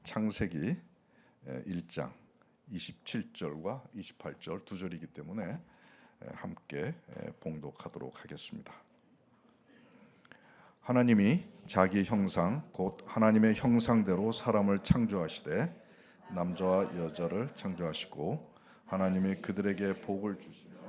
창세기 1장 27절과 28절 두 절이기 때문에 함께 봉독하도록 하겠습니다. 하나님이 자기 형상 곧 하나님의 형상대로 사람을 창조하시되 남자와 여자를 창조하시고 하나님이 그들에게 복을 주시며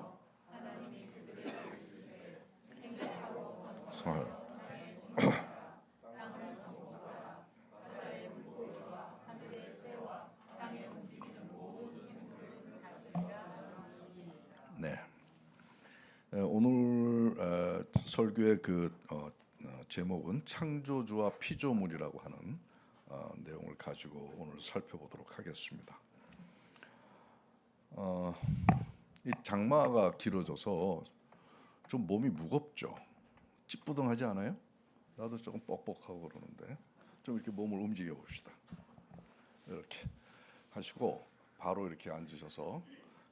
네. 오늘 설교의 제목은 창조주와 피조물이라고 하는 내용을 가지고 오늘 살펴보도록 하겠습니다. 이 장마가 길어져서 좀 몸이 무겁죠. 찌뿌둥하지 않아요? 나도 조금 뻑뻑하고 그러는데 좀 이렇게 몸을 움직여 봅시다. 이렇게 하시고 바로 이렇게 앉으셔서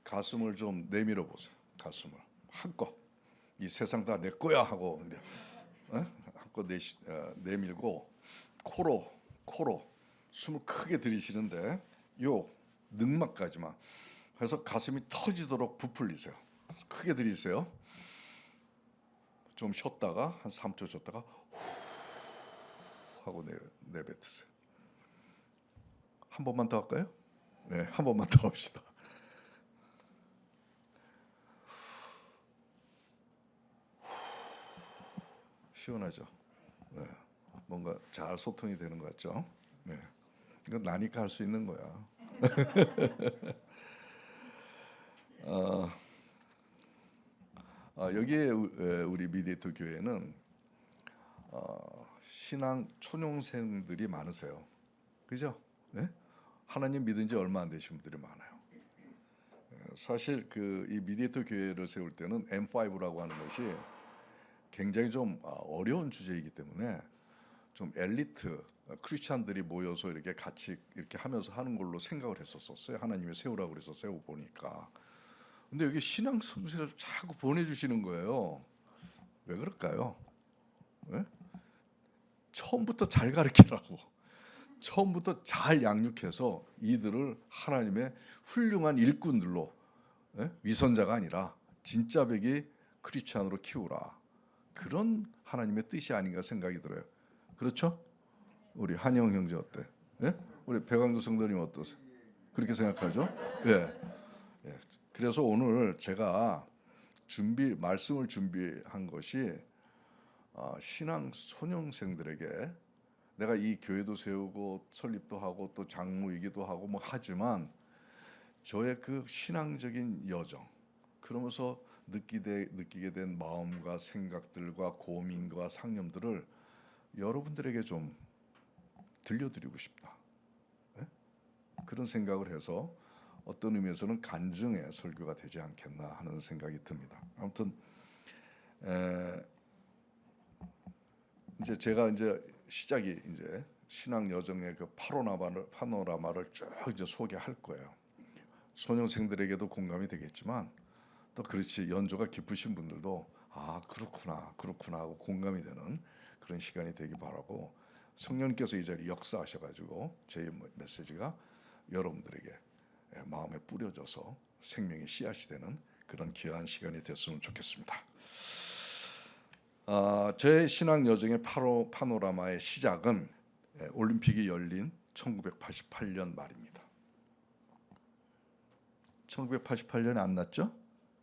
가슴을 좀 내밀어 보세요. 가슴을 한껏 이 세상 다 내 거야 하고 이제 한껏 내밀고 코로 숨을 크게 들이쉬는데 요 늑막까지만 해서 가슴이 터지도록 부풀리세요. 크게 들이세요. 좀 쉬었다가 한 3초 쉬었다가 후 하고 내뱉으세요. 한 번만 더 할까요? 네, 한 번만 더 합시다. 시원하죠? 네, 뭔가 잘 소통이 되는 것 같죠? 네, 이건 나니까 할 수 있는 거야. 여기에 우리 미디에이터 교회는 신앙 초년생들이 많으세요. 그죠? 네? 하나님 믿은 지 얼마 안 되신 분들이 많아요. 사실 이 미디에이터 교회를 세울 때는 M5라고 하는 것이 굉장히 좀 어려운 주제이기 때문에 좀 엘리트 크리스찬들이 모여서 이렇게 같이 이렇게 하면서 하는 걸로 생각을 했었어요. 하나님이 세우라고 그래서 세워 보니까. 근데 여기 신앙 선생을 자꾸 보내주시는 거예요. 왜 그럴까요? 네? 처음부터 잘 가르치라고, 처음부터 잘 양육해서 이들을 하나님의 훌륭한 일꾼들로, 위선자가 아니라 진짜 백이 크리스찬으로 키우라. 그런 하나님의 뜻이 아닌가 생각이 들어요. 그렇죠? 우리 한영 형제 어때? 우리 백왕도 성도님 어떠세요? 그렇게 생각하죠? 예. 그래서 오늘 제가 말씀을 준비한 것이 신앙 소년생들에게 내가 이 교회도 세우고 설립도 하고 또 장로이기도 하고 뭐 하지만 저의 그 신앙적인 여정, 그러면서 느끼게 된 마음과 생각들과 고민과 상념들을 여러분들에게 좀 들려드리고 싶다. 그런 생각을 해서 어떤 의미에서는 간증의 설교가 되지 않겠나 하는 생각이 듭니다. 아무튼 이제 제가 시작이 신앙 여정의 그 파노라마를 쭉 소개할 거예요. 소년생들에게도 공감이 되겠지만 또 그렇지 연조가 깊으신 분들도 그렇구나 하고 공감이 되는 그런 시간이 되기 바라고, 성령님께서 이 자리에 역사하셔가지고 제 메시지가 여러분들에게 마음에 뿌려져서 생명의 씨앗이 되는 그런 귀한 시간이 됐으면 좋겠습니다. 제 신앙 여정의 파노라마의 시작은 올림픽이 열린 1988년 말입니다. 1988년에 안 났죠?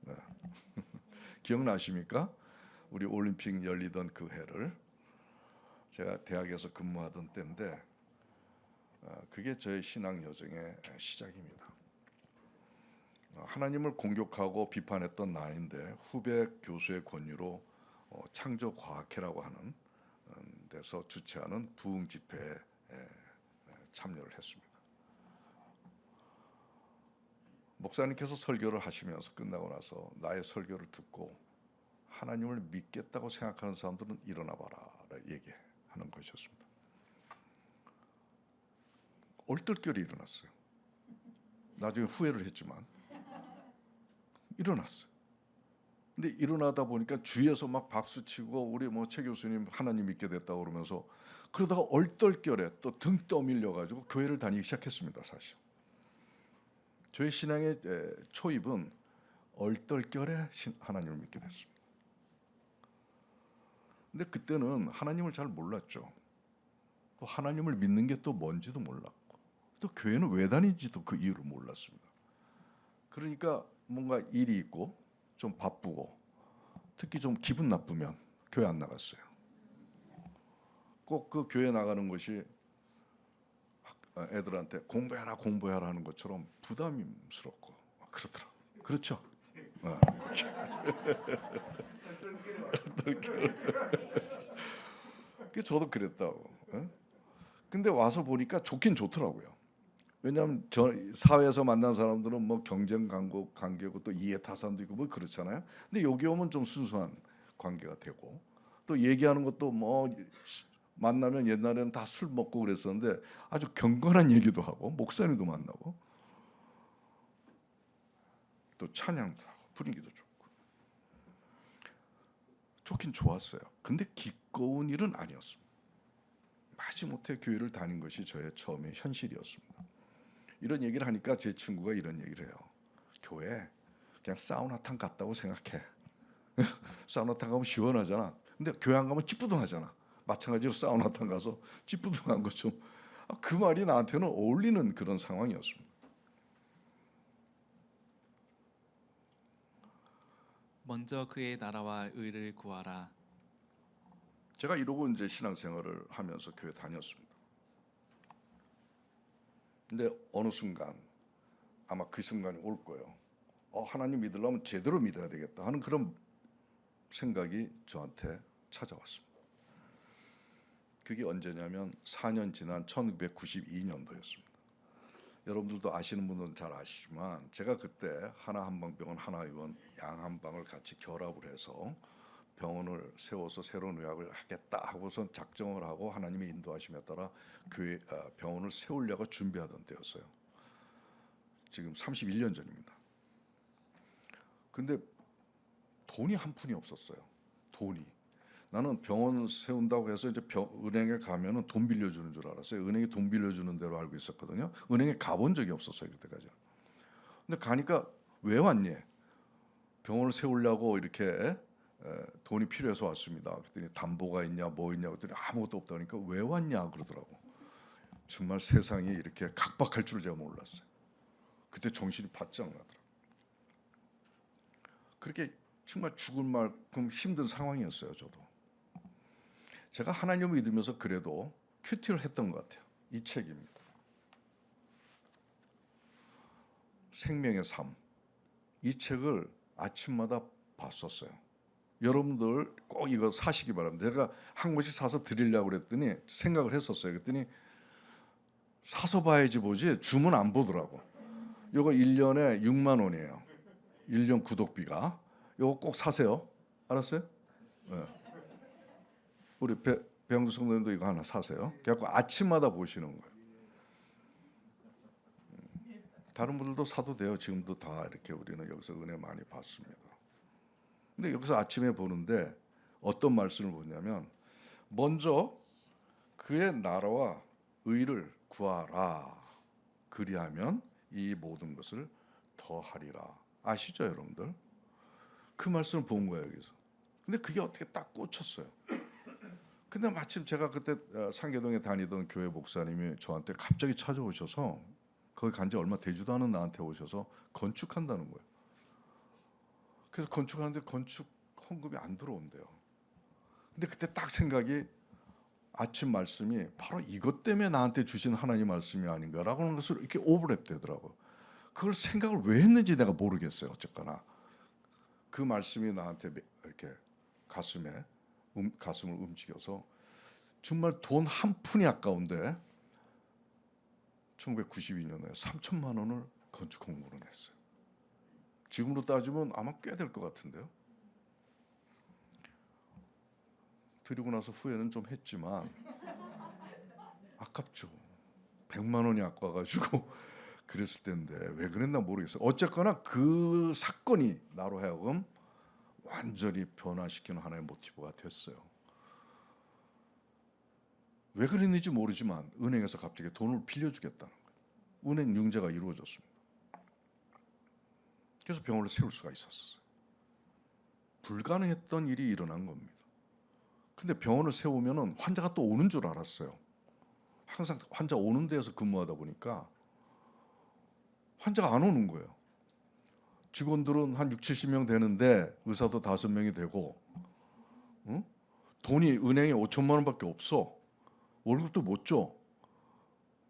네. 기억나십니까? 우리 올림픽 열리던 그 해를 제가 대학에서 근무하던 때인데 그게 저의 신앙 여정의 시작입니다. 하나님을 공격하고 비판했던 나인데 후배 교수의 권유로 창조과학회라고 하는 데서 주최하는 부흥 집회에 참여를 했습니다. 목사님께서 설교를 하시면서 끝나고 나서 나의 설교를 듣고 하나님을 믿겠다고 생각하는 사람들은 일어나 봐라 얘기하는 것이었습니다. 얼떨결에 일어났어요. 나중에 후회를 했지만 일어났어요. 근데 일어나다 보니까 주위에서 막 박수치고 우리 뭐 최 교수님 하나님 믿게 됐다고 그러면서 그러다가 얼떨결에 또 등 떠밀려 가지고 교회를 다니기 시작했습니다. 사실 저희 신앙의 초입은 얼떨결에 하나님을 믿게 됐습니다. 근데 그때는 하나님을 잘 몰랐죠. 또 하나님을 믿는 게 또 뭔지도 몰랐고 또 교회는 왜 다니는지도 그 이유를 몰랐습니다. 그러니까 뭔가 일이 있고 좀 바쁘고 특히 좀 기분 나쁘면 교회 안 나갔어요. 꼭 그 교회 나가는 것이 애들한테 공부해라 하는 것처럼 부담스럽고 그렇더라고요. 그렇죠? 저도 그랬다고. 근데 와서 보니까 좋긴 좋더라고요. 왜냐하면 저 사회에서 만난 사람들은 뭐 경쟁 관계고 또 이해타산도 있고 뭐 그렇잖아요. 근데 여기 오면 좀 순수한 관계가 되고 또 얘기하는 것도 뭐 만나면 옛날에는 다 술 먹고 그랬었는데 아주 경건한 얘기도 하고 목사님도 만나고 또 찬양도 하고 분위기도 좋고 좋긴 좋았어요. 근데 기꺼운 일은 아니었습니다. 마지못해 교회를 다닌 것이 저의 처음의 현실이었습니다. 이런 얘기를 하니까 제 친구가 이런 얘기를 해요. 교회 그냥 사우나탕 같다고 생각해. 사우나탕 가면 시원하잖아. 근데 교회 안 가면 찌뿌둥하잖아. 마찬가지로 사우나탕 가서 찌뿌둥한 것좀 그 말이 나한테는 어울리는 그런 상황이었습니다. 먼저 그의 나라와 의를 구하라. 제가 이러고 이제 신앙생활을 하면서 교회 다녔습니다. 근데 어느 순간 아마 그 순간이 올 거예요. 하나님 믿으려면 제대로 믿어야 되겠다 하는 그런 생각이 저한테 찾아왔습니다. 그게 언제냐면 4년 지난 1992년도였습니다. 여러분들도 아시는 분들은 잘 아시지만 제가 그때 하나 한방병원 하나의원 양 한방을 같이 결합을 해서 병원을 세워서 새로운 의학을 하겠다 하고선 작정을 하고 하나님의 인도하심에 따라 교회 병원을 세우려고 준비하던 때였어요. 지금 31년 전입니다. 근데 돈이 한 푼이 없었어요. 돈이. 나는 병원 세운다고 해서 이제 은행에 가면은 돈 빌려주는 줄 알았어요. 은행에 돈 빌려주는 대로 알고 있었거든요. 은행에 가본 적이 없었어요 그때까지. 근데 가니까 왜 왔니? 병원을 세우려고 이렇게 돈이 필요해서 왔습니다. 그랬더니 담보가 있냐 뭐 있냐 그랬더니 아무것도 없다니까 왜 왔냐 그러더라고. 정말 세상이 이렇게 각박할 줄 제가 몰랐어요. 그때 정신이 바짝 나더라고요. 그렇게 정말 죽을 만큼 힘든 상황이었어요. 저도. 제가 하나님을 믿으면서 그래도 큐티를 했던 것 같아요. 이 책입니다. 생명의 삶. 이 책을 아침마다 봤었어요. 여러분들 꼭 이거 사시기 바랍니다. 제가 한 권씩 사서 드리려고 그랬더니 생각을 했었어요. 그랬더니 사서 봐야지 보지 주문 안 보더라고. 이거 1년에 6만 원이에요. 1년 구독비가. 이거 꼭 사세요. 알았어요? 네. 우리 배영두 성도님도 이거 하나 사세요. 그래갖고 아침마다 보시는 거예요. 다른 분들도 사도 돼요. 지금도 다 이렇게 우리는 여기서 은혜 많이 받습니다. 근데 여기서 아침에 보는데 어떤 말씀을 보냐면 먼저 그의 나라와 의를 구하라. 그리하면 이 모든 것을 더하리라. 아시죠, 여러분들? 그 말씀을 본 거예요, 여기서. 근데 그게 어떻게 딱 꽂혔어요. 근데 마침 제가 그때 상계동에 다니던 교회 목사님이 저한테 갑자기 찾아오셔서 거기 간 지 얼마 되지도 않은 나한테 오셔서 건축한다는 거예요. 그래서 건축하는데 건축 헌금이 안 들어온대요. 근데 그때 딱 생각이 아침 말씀이 바로 이것 때문에 나한테 주신 하나님 말씀이 아닌가라고 하는 것을 이렇게 오버랩 되더라고요. 그걸 생각을 왜 했는지 내가 모르겠어요. 어쨌거나 그 말씀이 나한테 이렇게 가슴을 움직여서 정말 돈 한 푼이 아까운데 1992년에 3천만 원을 건축 공부를 했어요. 지금으로 따지면 아마 꽤 될 것 같은데요. 드리고 나서 후회는 좀 했지만 아깝죠. 100만 원이 아까워가지고 그랬을 텐데 왜 그랬나 모르겠어요. 어쨌거나 그 사건이 나로 하여금 와 완전히 변화시키는 하나의 모티브가 됐어요. 왜 그랬는지 모르지만 은행에서 갑자기 돈을 빌려주겠다는 거예요. 은행 융자가 이루어졌습니다. 그래서 병원을 세울 수가 있었어요. 불가능했던 일이 일어난 겁니다. 근데 병원을 세우면은 환자가 또 오는 줄 알았어요. 항상 환자 오는 데에서 근무하다 보니까 환자가 안 오는 거예요. 직원들은 한 6, 70명 되는데 의사도 5명이 되고, 응? 돈이 은행에 5천만 원밖에 없어. 월급도 못 줘.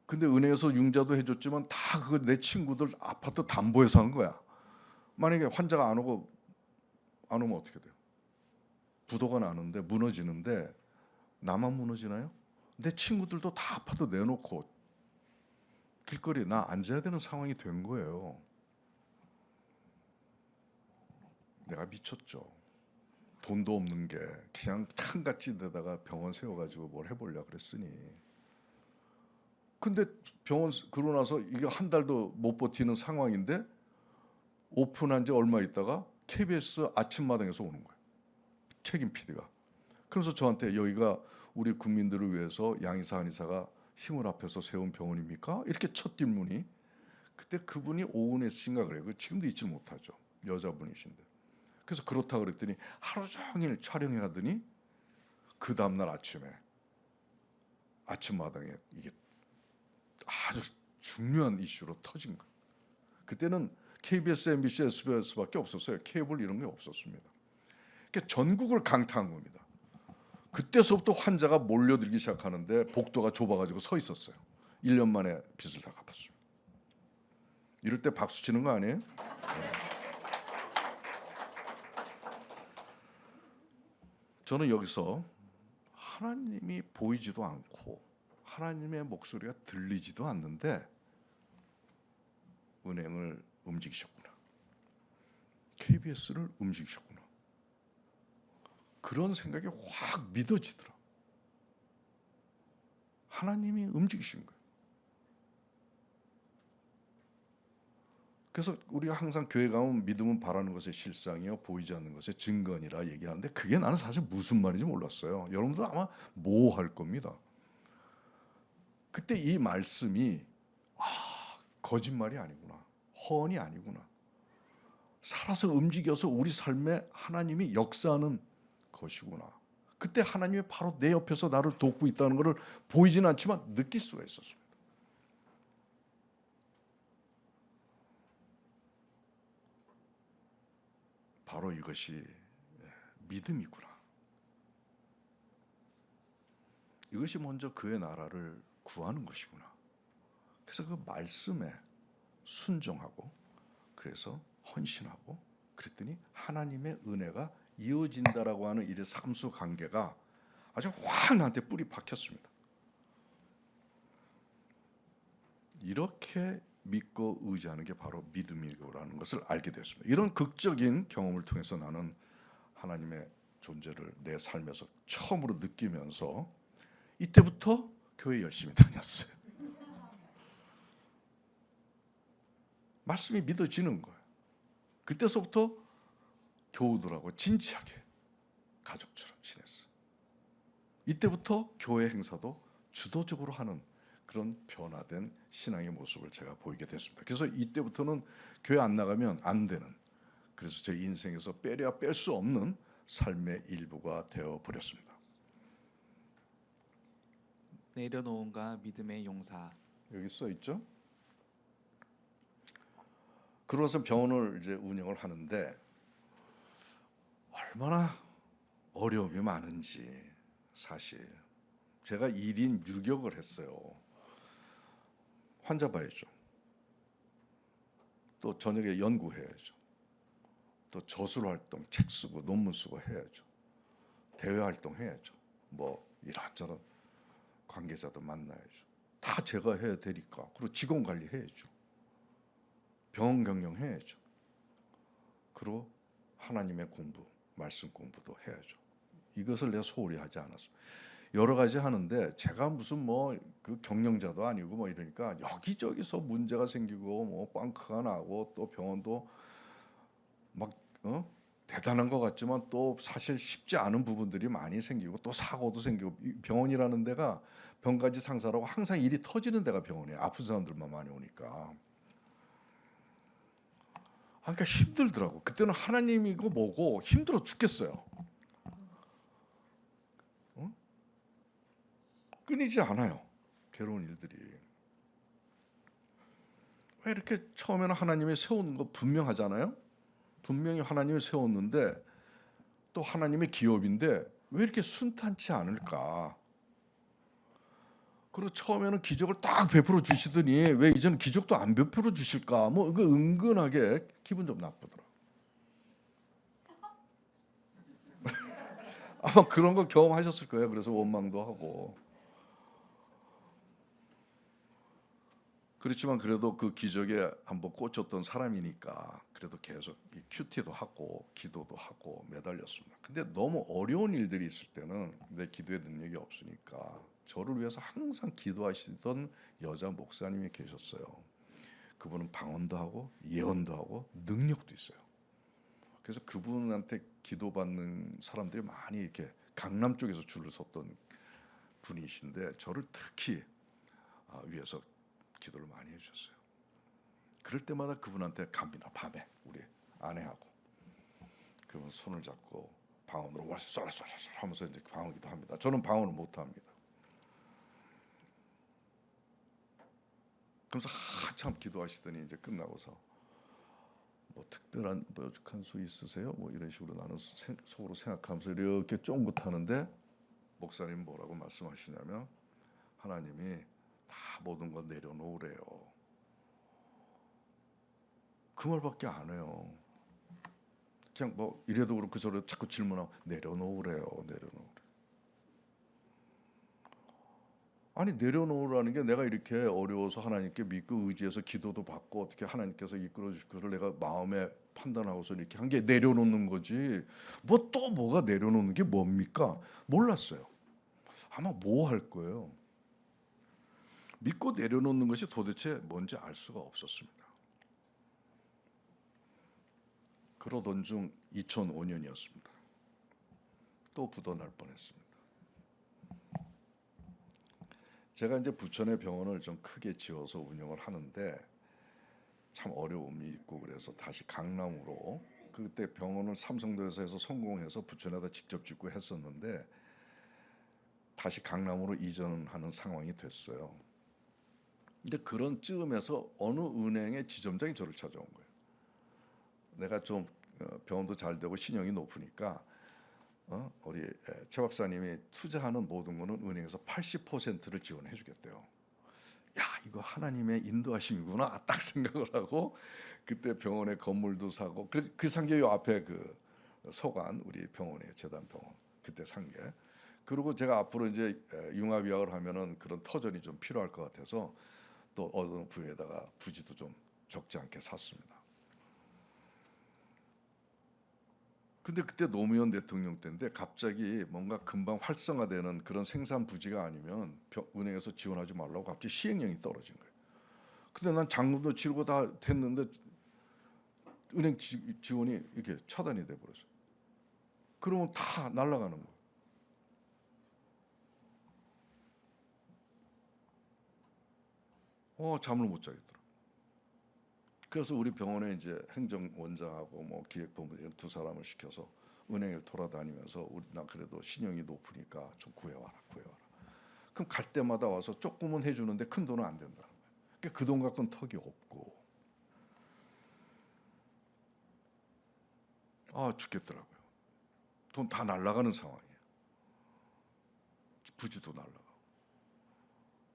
근데 은행에서 융자도 해줬지만 다 그거 내 친구들 아파트 담보해서 한 거야. 만약에 환자가 안 오면 어떻게 돼요? 부도가 나는데 무너지는데 나만 무너지나요? 내 친구들도 다 아파트 내놓고 길거리에 나 앉아야 되는 상황이 된 거예요. 내가 미쳤죠. 돈도 없는 게 그냥 탕같이 데다가 병원 세워가지고 뭘 해보려고 그랬으니. 근데 병원 그러고 나서 이게 한 달도 못 버티는 상황인데 오픈한 지 얼마 있다가 KBS 아침마당에서 오는 거예요. 책임 PD가. 그래서 저한테 여기가 우리 국민들을 위해서 양의사 한의사가 힘을 합해서 세운 병원입니까? 이렇게 첫 뒷문이. 그때 그분이 오은혜 씨인가 그래요. 지금도 잊지 못하죠. 여자분이신데. 그래서 그렇다 그랬더니 하루 종일 촬영해 가더니 그 다음날 아침에 아침마당에 이게 아주 중요한 이슈로 터진 거예요. 그때는 KBS, MBC, SBS밖에 없었어요. 케이블 이런 게 없었습니다. 그러니까 전국을 강타한 겁니다. 그때서부터 환자가 몰려들기 시작하는데 복도가 좁아가지고 서 있었어요. 1년 만에 빚을 다 갚았습니다. 이럴 때 박수 치는 거 아니에요? 저는 여기서 하나님이 보이지도 않고 하나님의 목소리가 들리지도 않는데 은행을 움직이셨구나. KBS를 움직이셨구나. 그런 생각이 확 믿어지더라. 하나님이 움직이신 거예요. 그래서 우리가 항상 교회 가면 믿음은 바라는 것의 실상이요 보이지 않는 것의 증거니라 얘기하는데 그게 나는 사실 무슨 말인지 몰랐어요. 여러분들 아마 뭐 할 겁니다. 그때 이 말씀이 거짓말이 아니구나. 허언이 아니구나. 살아서 움직여서 우리 삶에 하나님이 역사하는 것이구나. 그때 하나님이 바로 내 옆에서 나를 돕고 있다는 것을 보이지는 않지만 느낄 수가 있었습니다. 바로 이것이 믿음이구나. 이것이 먼저 그의 나라를 구하는 것이구나. 그래서 그 말씀에 순종하고 그래서 헌신하고 그랬더니 하나님의 은혜가 이어진다라고 하는 이 삼수 관계가 아주 확 나한테 뿌리 박혔습니다. 이렇게 믿고 의지하는 게 바로 믿음이라는 것을 알게 되었습니다. 이런 극적인 경험을 통해서 나는 하나님의 존재를 내 삶에서 처음으로 느끼면서 이때부터 교회 열심히 다녔어요. 말씀이 믿어지는 거예요. 그때서부터 교우들하고 진지하게 가족처럼 지냈어요. 이때부터 교회 행사도 주도적으로 하는 그런 변화된 신앙의 모습을 제가 보이게 됐습니다. 그래서 이때부터는 교회 안 나가면 안 되는, 그래서 제 인생에서 빼려야 뺄 수 없는 삶의 일부가 되어 버렸습니다. 내려놓음과 믿음의 용사. 여기 써 있죠. 그러고서 병원을 이제 운영을 하는데 얼마나 어려움이 많은지 사실 제가 1인 6역을 했어요. 환자 봐야죠. 또 저녁에 연구해야죠. 또 저술 활동, 책 쓰고 논문 쓰고 해야죠. 대외 활동 해야죠. 뭐 이런저런 관계자도 만나야죠. 다 제가 해야 되니까. 그리고 직원 관리해야죠. 병원 경영해야죠. 그리고 하나님의 공부, 말씀 공부도 해야죠. 이것을 내가 소홀히 하지 않았습니다. 여러 가지 하는데 제가 무슨 뭐 그 경영자도 아니고 뭐 이러니까 여기저기서 문제가 생기고 뭐 빵크가 나고 또 병원도 막 대단한 것 같지만 또 사실 쉽지 않은 부분들이 많이 생기고 또 사고도 생기고 이 병원이라는 데가 병가지 상사라고 항상 일이 터지는 데가 병원이에요. 아픈 사람들만 많이 오니까. 그러니까 힘들더라고. 그때는 하나님이고 뭐고 힘들어 죽겠어요. 어? 끊이지 않아요. 괴로운 일들이. 왜 이렇게 처음에는 하나님이 세운 거 분명하잖아요. 분명히 하나님이 세웠는데 또 하나님의 기업인데 왜 이렇게 순탄치 않을까? 그리고 처음에는 기적을 딱 베풀어 주시더니 왜 이제는 기적도 안 베풀어 주실까? 뭐 그 은근하게 기분 좀 나쁘더라. 아마 그런 거 경험하셨을 거예요. 그래서 원망도 하고. 그렇지만 그래도 그 기적에 한번 꽂혔던 사람이니까 그래도 계속 큐티도 하고 기도도 하고 매달렸습니다. 근데 너무 어려운 일들이 있을 때는 내 기도의 능력이 없으니까 저를 위해서 항상 기도하시던 여자 목사님이 계셨어요. 그분은 방언도 하고 예언도 하고 능력도 있어요. 그래서 그분한테 기도받는 사람들이 많이 이렇게 강남 쪽에서 줄을 섰던 분이신데 저를 특히 위해서 기도를 많이 해주셨어요. 그럴 때마다 그분한테 갑니다. 밤에 우리 아내하고 그분 손을 잡고 방언으로 쏠쏠쏠 하면서 이제 방언기도 합니다. 저는 방언을 못 합니다. 그러면서 한참 기도하시더니 이제 끝나고서 뭐 특별한 뾰족한 수 있으세요? 뭐 이런 식으로 나는 속으로 생각하면서 이렇게 쫑긋하는데 목사님 뭐라고 말씀하시냐면 하나님이 다 모든 걸 내려놓으래요. 그 말밖에 안 해요. 그냥 뭐 이래도 그렇고 저래도 자꾸 질문하고 내려놓으래요. 내려놓으래. 아니 내려놓으라는 게 내가 이렇게 어려워서 하나님께 믿고 의지해서 기도도 받고 어떻게 하나님께서 이끌어 주실 것을 내가 마음에 판단하고서 이렇게 한 게 내려놓는 거지. 뭐 또 뭐가 내려놓는 게 뭡니까? 몰랐어요. 아마 뭐 할 거예요. 믿고 내려놓는 것이 도대체 뭔지 알 수가 없었습니다. 그러던 중 2005년이었습니다. 또 부도 날 뻔했습니다. 제가 이제 부천에 병원을 좀 크게 지어서 운영을 하는데 참 어려움이 있고 그래서 다시 강남으로 그때 병원을 삼성도에서 해서 성공해서 부천에다 직접 짓고 했었는데 다시 강남으로 이전하는 상황이 됐어요. 근데 그런 쯤에서 어느 은행의 지점장이 저를 찾아온 거예요. 내가 좀 병원도 잘 되고 신용이 높으니까 우리 최 박사님이 투자하는 모든 거는 은행에서 80%를 지원해 주겠대요. 야, 이거 하나님의 인도하심이구나 딱 생각을 하고 그때 병원에 건물도 사고 그 상계 요 앞에 그 서관 우리 병원이에요. 재단병원 그때 상계. 그리고 제가 앞으로 이제 융합의학을 하면은 그런 터전이 좀 필요할 것 같아서 또 어느 부에다가 부지도 좀 적지 않게 샀습니다. 근데 그때 노무현 대통령 때인데 갑자기 뭔가 금방 활성화되는 그런 생산 부지가 아니면 은행에서 지원하지 말라고 갑자기 시행령이 떨어진 거예요. 근데 난 잔금도 치르고 다 됐는데 은행 지원이 이렇게 차단이 돼 버렸어요. 그러면 다 날아가는 거예요. 잠을 못 자겠더라. 그래서 우리 병원에 이제 행정원장하고 뭐 기획본부 두 사람을 시켜서 은행을 돌아다니면서 나 그래도 신용이 높으니까 좀 구해와라. 그럼 갈 때마다 와서 조금은 해주는데 큰 돈은 안 된다는 거예요. 그러니까 그 돈 갖고는 턱이 없고 죽겠더라고요. 돈 다 날아가는 상황이에요. 부지도 날아가고.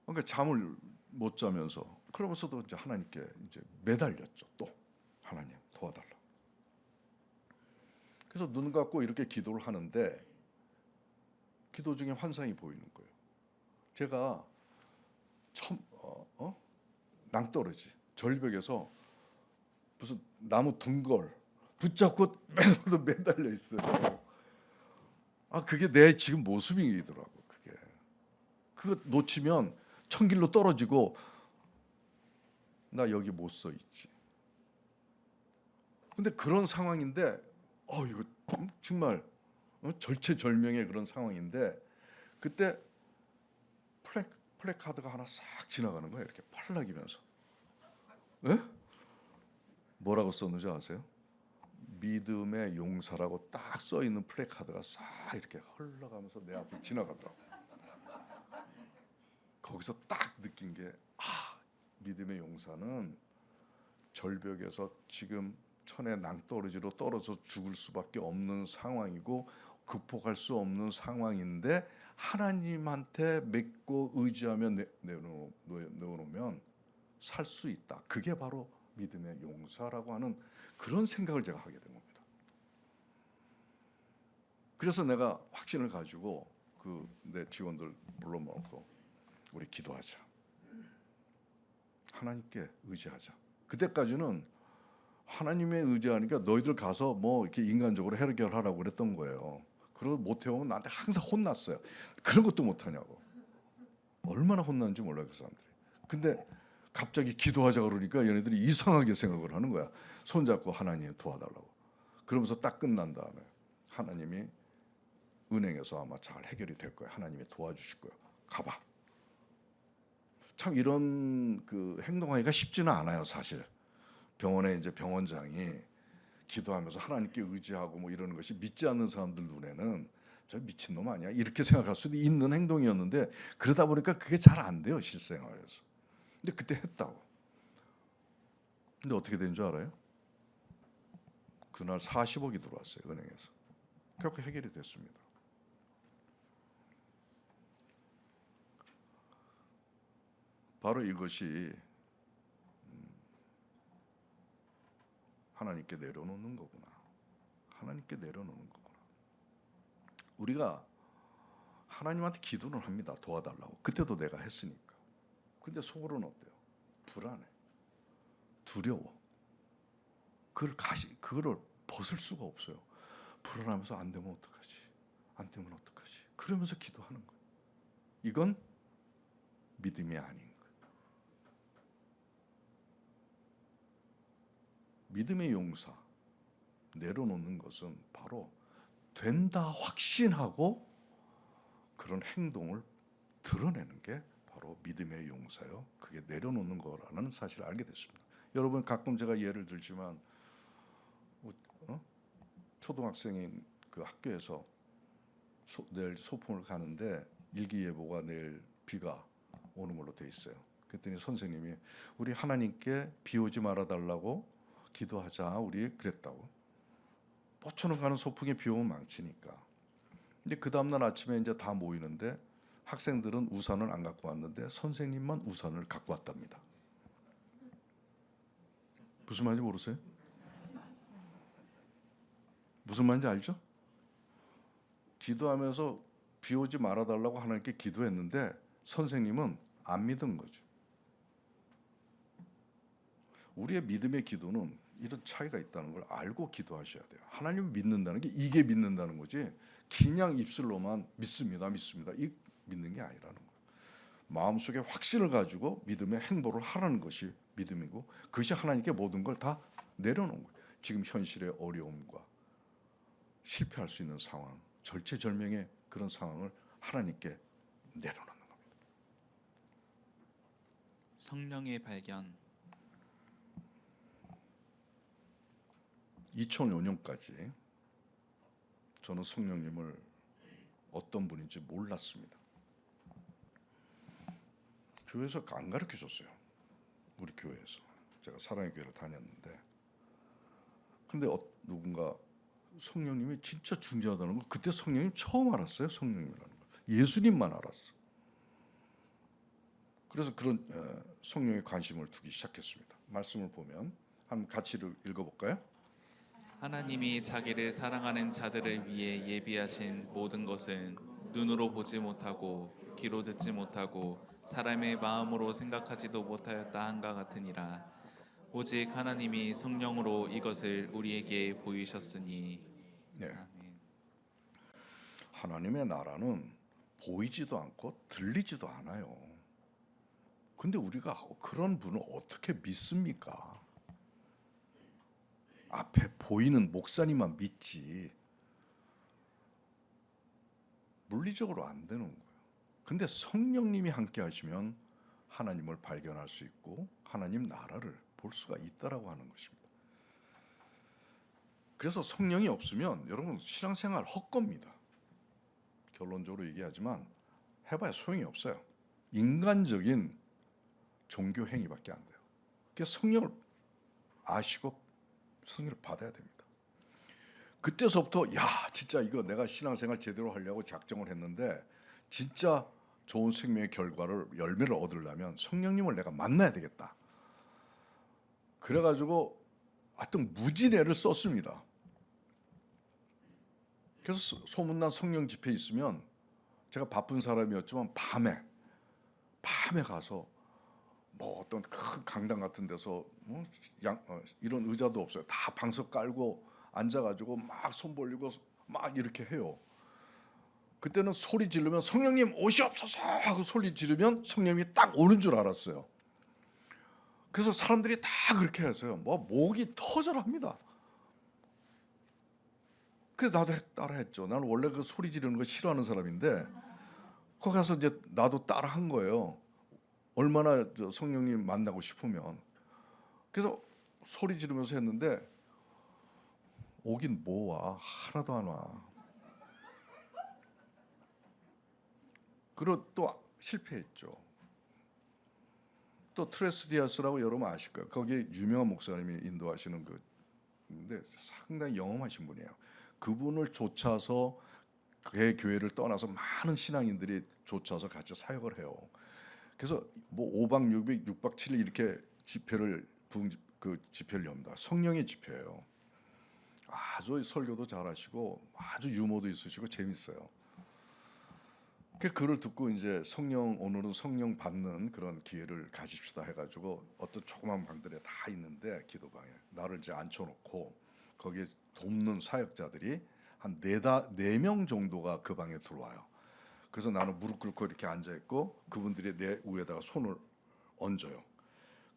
그러니까 잠을 못 자면서 그러면서도 이제 하나님께 이제 매달렸죠. 또 하나님 도와달라. 그래서 눈 감고 이렇게 기도를 하는데 기도 중에 환상이 보이는 거예요. 제가 낭떠러지 절벽에서 무슨 나무 둥걸 붙잡고 매달려 있어요. 그게 내 지금 모습이더라고. 그거 놓치면 천길로 떨어지고 나 여기 못 서 있지. 근데 그런 상황인데 이거 정말 절체절명의 그런 상황인데 그때 플래카드가 하나 싹 지나가는 거예요. 이렇게 팔락이면서. 예? 뭐라고 썼는지 아세요? 믿음의 용사라고 딱 써 있는 플래카드가 싹 이렇게 흘러가면서 내 앞을 지나가더라고. 거기서 딱 느낀 게 믿음의 용사는 절벽에서 지금 천의 낭떠러지로 떨어져 죽을 수밖에 없는 상황이고 극복할 수 없는 상황인데 하나님한테 믿고 의지하며 내어놓으면 살 수 있다. 그게 바로 믿음의 용사라고 하는 그런 생각을 제가 하게 된 겁니다. 그래서 내가 확신을 가지고 내 직원들 불러모으고 우리 기도하자. 하나님께 의지하자. 그때까지는 하나님에 의지하니까 너희들 가서 뭐 이렇게 인간적으로 해결하라고 그랬던 거예요. 그러고 못 해오면 나한테 항상 혼났어요. 그런 것도 못 하냐고. 얼마나 혼났는지 몰라요, 그 사람들이. 근데 갑자기 기도하자 그러니까 얘네들이 이상하게 생각을 하는 거야. 손잡고 하나님 도와달라고. 그러면서 딱 끝난 다음에 하나님이 은행에서 아마 잘 해결이 될 거야. 하나님이 도와주실 거야. 가봐. 참 이런 행동하기가 쉽지는 않아요, 사실. 병원에 이제 병원장이 기도하면서 하나님께 의지하고 뭐 이러는 것이 믿지 않는 사람들 눈에는 저 미친놈 아니야? 이렇게 생각할 수도 있는 행동이었는데 그러다 보니까 그게 잘 안 돼요, 실생활에서. 근데 그때 했다고. 근데 어떻게 된 줄 알아요? 그날 40억이 들어왔어요, 은행에서. 그렇게 해결이 됐습니다. 바로 이것이 하나님께 내려놓는 거구나. 하나님께 내려놓는 거구나. 우리가 하나님한테 기도를 합니다. 도와달라고. 그때도 내가 했으니까. 근데 속으로는 어때요? 불안해. 두려워. 그거를 벗을 수가 없어요. 불안하면서 안 되면 어떡하지? 안 되면 어떡하지? 그러면서 기도하는 거예요. 이건 믿음이 아닌 거예요. 믿음의 용사, 내려놓는 것은 바로 된다 확신하고 그런 행동을 드러내는 게 바로 믿음의 용사요. 그게 내려놓는 거라는 사실을 알게 됐습니다. 여러분, 가끔 제가 예를 들지만 초등학생인 그 학교에서 내일 소풍을 가는데 일기예보가 내일 비가 오는 걸로 돼 있어요. 그랬더니 선생님이 우리 하나님께 비 오지 말아 달라고 기도하자 우리 그랬다고. 포천을 가는 소풍에 비 오면 망치니까. 근데 그 다음날 아침에 이제 다 모이는데 학생들은 우산을 안 갖고 왔는데 선생님만 우산을 갖고 왔답니다. 무슨 말인지 모르세요? 무슨 말인지 알죠? 기도하면서 비 오지 말아달라고 하나님께 기도했는데 선생님은 안 믿은 거죠. 우리의 믿음의 기도는 이런 차이가 있다는 걸 알고 기도하셔야 돼요. 하나님을 믿는다는 게 이게 믿는다는 거지 그냥 입술로만 믿습니다 이 믿는 게 아니라는 거예요. 마음속에 확신을 가지고 믿음의 행보를 하라는 것이 믿음이고 그것이 하나님께 모든 걸 다 내려놓은 거예요. 지금 현실의 어려움과 실패할 수 있는 상황, 절체절명의 그런 상황을 하나님께 내려놓는 겁니다. 성령의 발견. 2005년까지 저는 성령님을 어떤 분인지 몰랐습니다. 교회에서 안 가르쳐줬어요. 우리 교회에서. 제가 사랑의 교회를 다녔는데 근데 누군가 성령님이 진짜 중요하다는 걸 그때 성령님 처음 알았어요. 성령님이라는 걸. 예수님만 알았어. 그래서 그런 성령에 관심을 두기 시작했습니다. 말씀을 보면 한번 같이 읽어볼까요? 하나님이 자기를 사랑하는 자들을 위해 예비하신 모든 것은 눈으로 보지 못하고 귀로 듣지 못하고 사람의 마음으로 생각하지도 못하였다 한가 같으니라. 오직 하나님이 성령으로 이것을 우리에게 보이셨으니. 네. 아멘. 하나님의 나라는 보이지도 않고 들리지도 않아요. 근데 우리가 그런 분을 어떻게 믿습니까? 앞에 보이는 목사님만 믿지 물리적으로 안 되는 거예요. 근데 성령님이 함께 하시면 하나님을 발견할 수 있고 하나님 나라를 볼 수가 있다라고 하는 것입니다. 그래서 성령이 없으면 여러분 신앙생활 헛겁니다. 결론적으로 얘기하지만 해봐야 소용이 없어요. 인간적인 종교 행위밖에 안 돼요. 그래서 성령을 아시고 성령을 받아야 됩니다. 그때서부터 야 진짜 이거 내가 신앙생활 제대로 하려고 작정을 했는데 진짜 좋은 생명의 결과를 열매를 얻으려면 성령님을 내가 만나야 되겠다. 그래가지고 하여튼 무지개를 썼습니다. 그래서 소문난 성령 집회 있으면 제가 바쁜 사람이었지만 밤에 가서 뭐 어떤 큰 강당 같은 데서 이런 의자도 없어요. 다 방석 깔고 앉아가지고 막 손 벌리고 막 이렇게 해요. 그때는 소리 지르면 성령님 오시옵소서 하고 소리 지르면 성령님이 딱 오는 줄 알았어요. 그래서 사람들이 다 그렇게 했어요. 뭐 목이 터져합니다. 그래서 나도 따라했죠. 나는 원래 그 소리 지르는 거 싫어하는 사람인데 거기 가서 이제 나도 따라한 거예요. 얼마나 성령님 만나고 싶으면. 그래서 소리 지르면서 했는데 오긴 뭐 와. 하나도 안 와. 그리고 또 실패했죠. 또 트레스디아스라고 여러분 아실 거예요. 거기에 유명한 목사님이 인도하시는 근데 상당히 영험하신 분이에요. 그분을 쫓아서 그의 교회를 떠나서 많은 신앙인들이 쫓아서 같이 사역을 해요. 그래서 뭐 5박 6일, 6박 7일 이렇게 집회를 엽니다. 성령의 집회예요. 아주 설교도 잘하시고 아주 유머도 있으시고 재밌어요. 그 글을 듣고 이제 오늘은 성령 받는 그런 기회를 가집시다 해가지고 어떤 조그만 방들에 다 있는데 기도방에 나를 이제 앉혀놓고 거기에 돕는 사역자들이 한 4명 정도가 그 방에 들어와요. 그래서 나는 무릎 꿇고 이렇게 앉아 있고 그분들이 내 위에다가 손을 얹어요.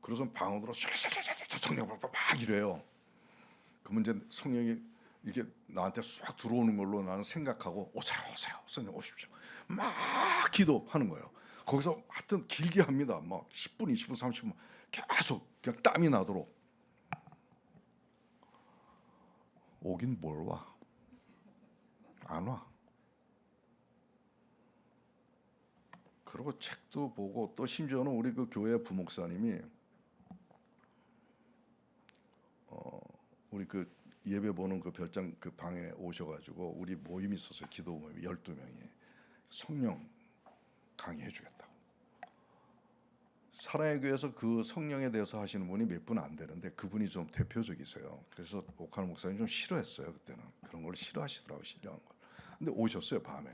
그래서 방언으로 성령 받고 막 이래요. 그러면 이제 성령이 이게 나한테 싹 들어오는 걸로 나는 생각하고 오세요 성령 오십시오 막 기도하는 거예요. 거기서 하여튼 길게 합니다. 막 10분 20분 30분 계속 그냥 땀이 나도록. 오긴 뭘 와. 안 와. 그리고 책도 보고 또 심지어는 우리 그 교회 부목사님이 우리 그 예배 보는 그 별장 그 방에 오셔가지고 우리 모임이 있었어요. 기도 모임 12명이 성령 강의해 주겠다고. 사랑의 교회에서 그 성령에 대해서 하시는 분이 몇 분 안 되는데 그분이 좀 대표적이세요. 그래서 오카노 목사님 좀 싫어했어요. 그때는 그런 걸 싫어하시더라고요. 신령한 걸. 근데 오셨어요. 밤에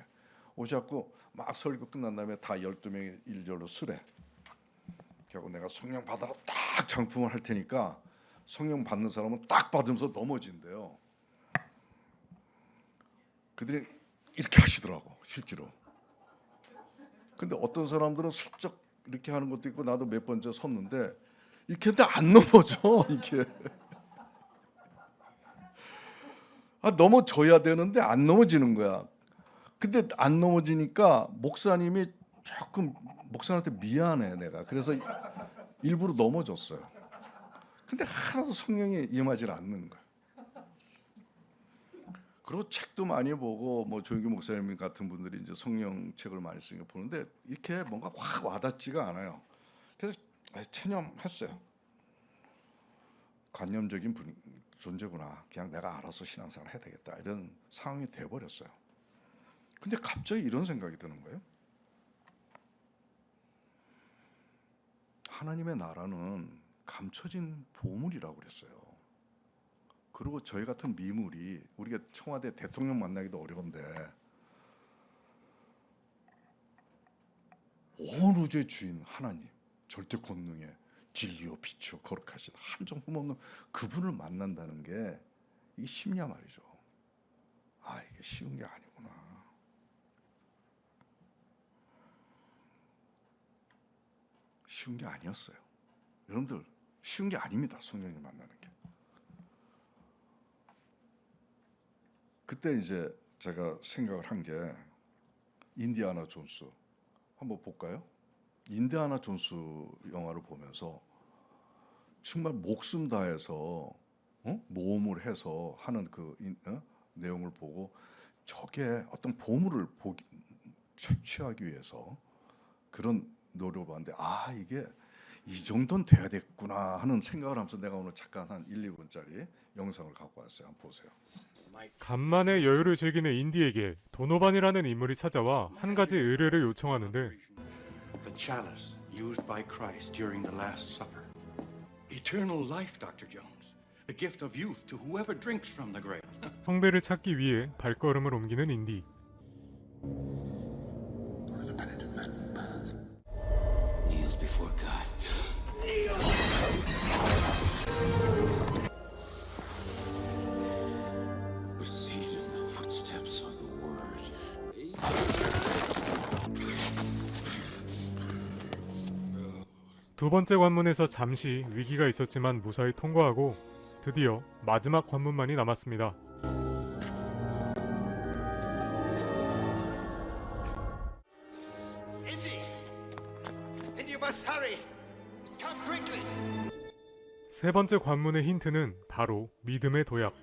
오셨고 막 설교 끝난 다음에 다 12명이 일절로 쓰래. 그리고 내가 성령 받아라 딱 장품을 할 테니까 성령 받는 사람은 딱 받으면서 넘어진대요. 그들이 이렇게 하시더라고 실제로. 근데 어떤 사람들은 슬쩍 이렇게 하는 것도 있고 나도 몇 번째 섰는데 이렇게 했는데 안 넘어져 이게. 넘어져야 되는데 안 넘어지는 거야. 근데 안 넘어지니까 목사님이 조금 목사한테 미안해 내가. 그래서 일부러 넘어졌어요. 근데 하나도 성령이 임하지 않는 거야. 그리고 책도 많이 보고 뭐 조영기 목사님 같은 분들이 이제 성령 책을 많이 쓰니까 보는데 이렇게 뭔가 확 와닿지가 않아요. 그래서 체념했어요. 관념적인 존재구나. 그냥 내가 알아서 신앙생활 해야 되겠다. 이런 상황이 돼버렸어요. 근데 갑자기 이런 생각이 드는 거예요. 하나님의 나라는 감춰진 보물이라고 그랬어요. 그리고 저희 같은 미물이 우리가 청와대 대통령 만나기도 어려운데 온 우주의 주인 하나님 절대 권능의 진리요 빛이요 거룩하신 한 점 흠없는 그분을 만난다는 게 이게 쉽냐 말이죠. 이게 쉬운 게 아니구나. 쉬운 게 아니었어요. 여러분들 쉬운 게 아닙니다. 성령님 만나는 게. 그때 이제 제가 생각을 한 게 인디아나 존스 한번 볼까요? 인디아나 존스 영화를 보면서 정말 목숨 다해서 모험을 해서 하는 내용을 보고 저게 어떤 보물을 채취하기 위해서 그런 노력을 봤는데 이게 이 정도는 돼야 됐구나 하는 생각을 하면서 내가 오늘 잠깐 한 1, 2분짜리 영상을 갖고 왔어요. 한번 보세요. 간만에 여유를 즐기는 인디에게 도노반이라는 인물이 찾아와 한 가지 의뢰를 요청하는데 The chalice used by Christ during the Last Supper. Eternal life, Dr. Jones. The gift of youth to whoever drinks from the grail. 성배를 찾기 위해 발걸음을 옮기는 인디. Kneels before God. Proceed in the footsteps of the Word. 두 번째 관문에서 잠시 위기가 있었지만 무사히 통과하고 드디어 마지막 관문만이 남았습니다. And you must hurry. Come quickly. 세 번째 관문의 힌트는 바로 믿음의 도약.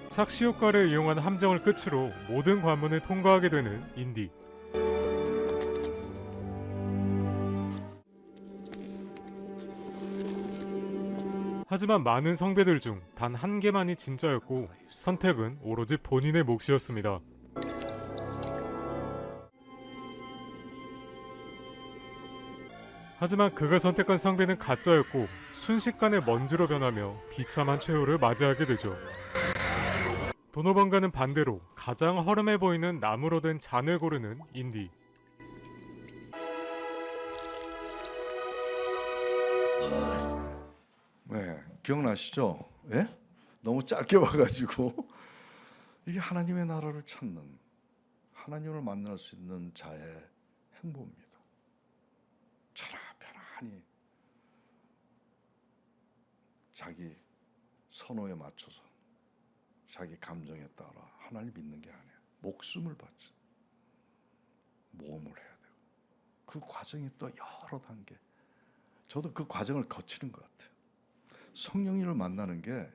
착시 효과를 이용한 함정을 끝으로 모든 관문을 통과하게 되는 인디. 하지만 많은 성배들 중 단 한 개만이 진짜였고 선택은 오로지 본인의 몫이었습니다. 하지만 그가 선택한 성배는 가짜였고 순식간에 먼지로 변하며 비참한 최후를 맞이하게 되죠. 도노반과는 반대로 가장 허름해 보이는 나무로 된 잔을 고르는 인디. 네, 기억나시죠? 예? 너무 짧게 와가지고 이게 하나님의 나라를 찾는 하나님을 만날 수 있는 자의 행보입니다. 편안히 자기 선호에 맞춰서 자기 감정에 따라 하나님 믿는 게 아니에요. 목숨을 바치 모험을 해야 되고 그 과정이 또 여러 단계. 저도 그 과정을 거치는 것 같아요. 성령님을 만나는 게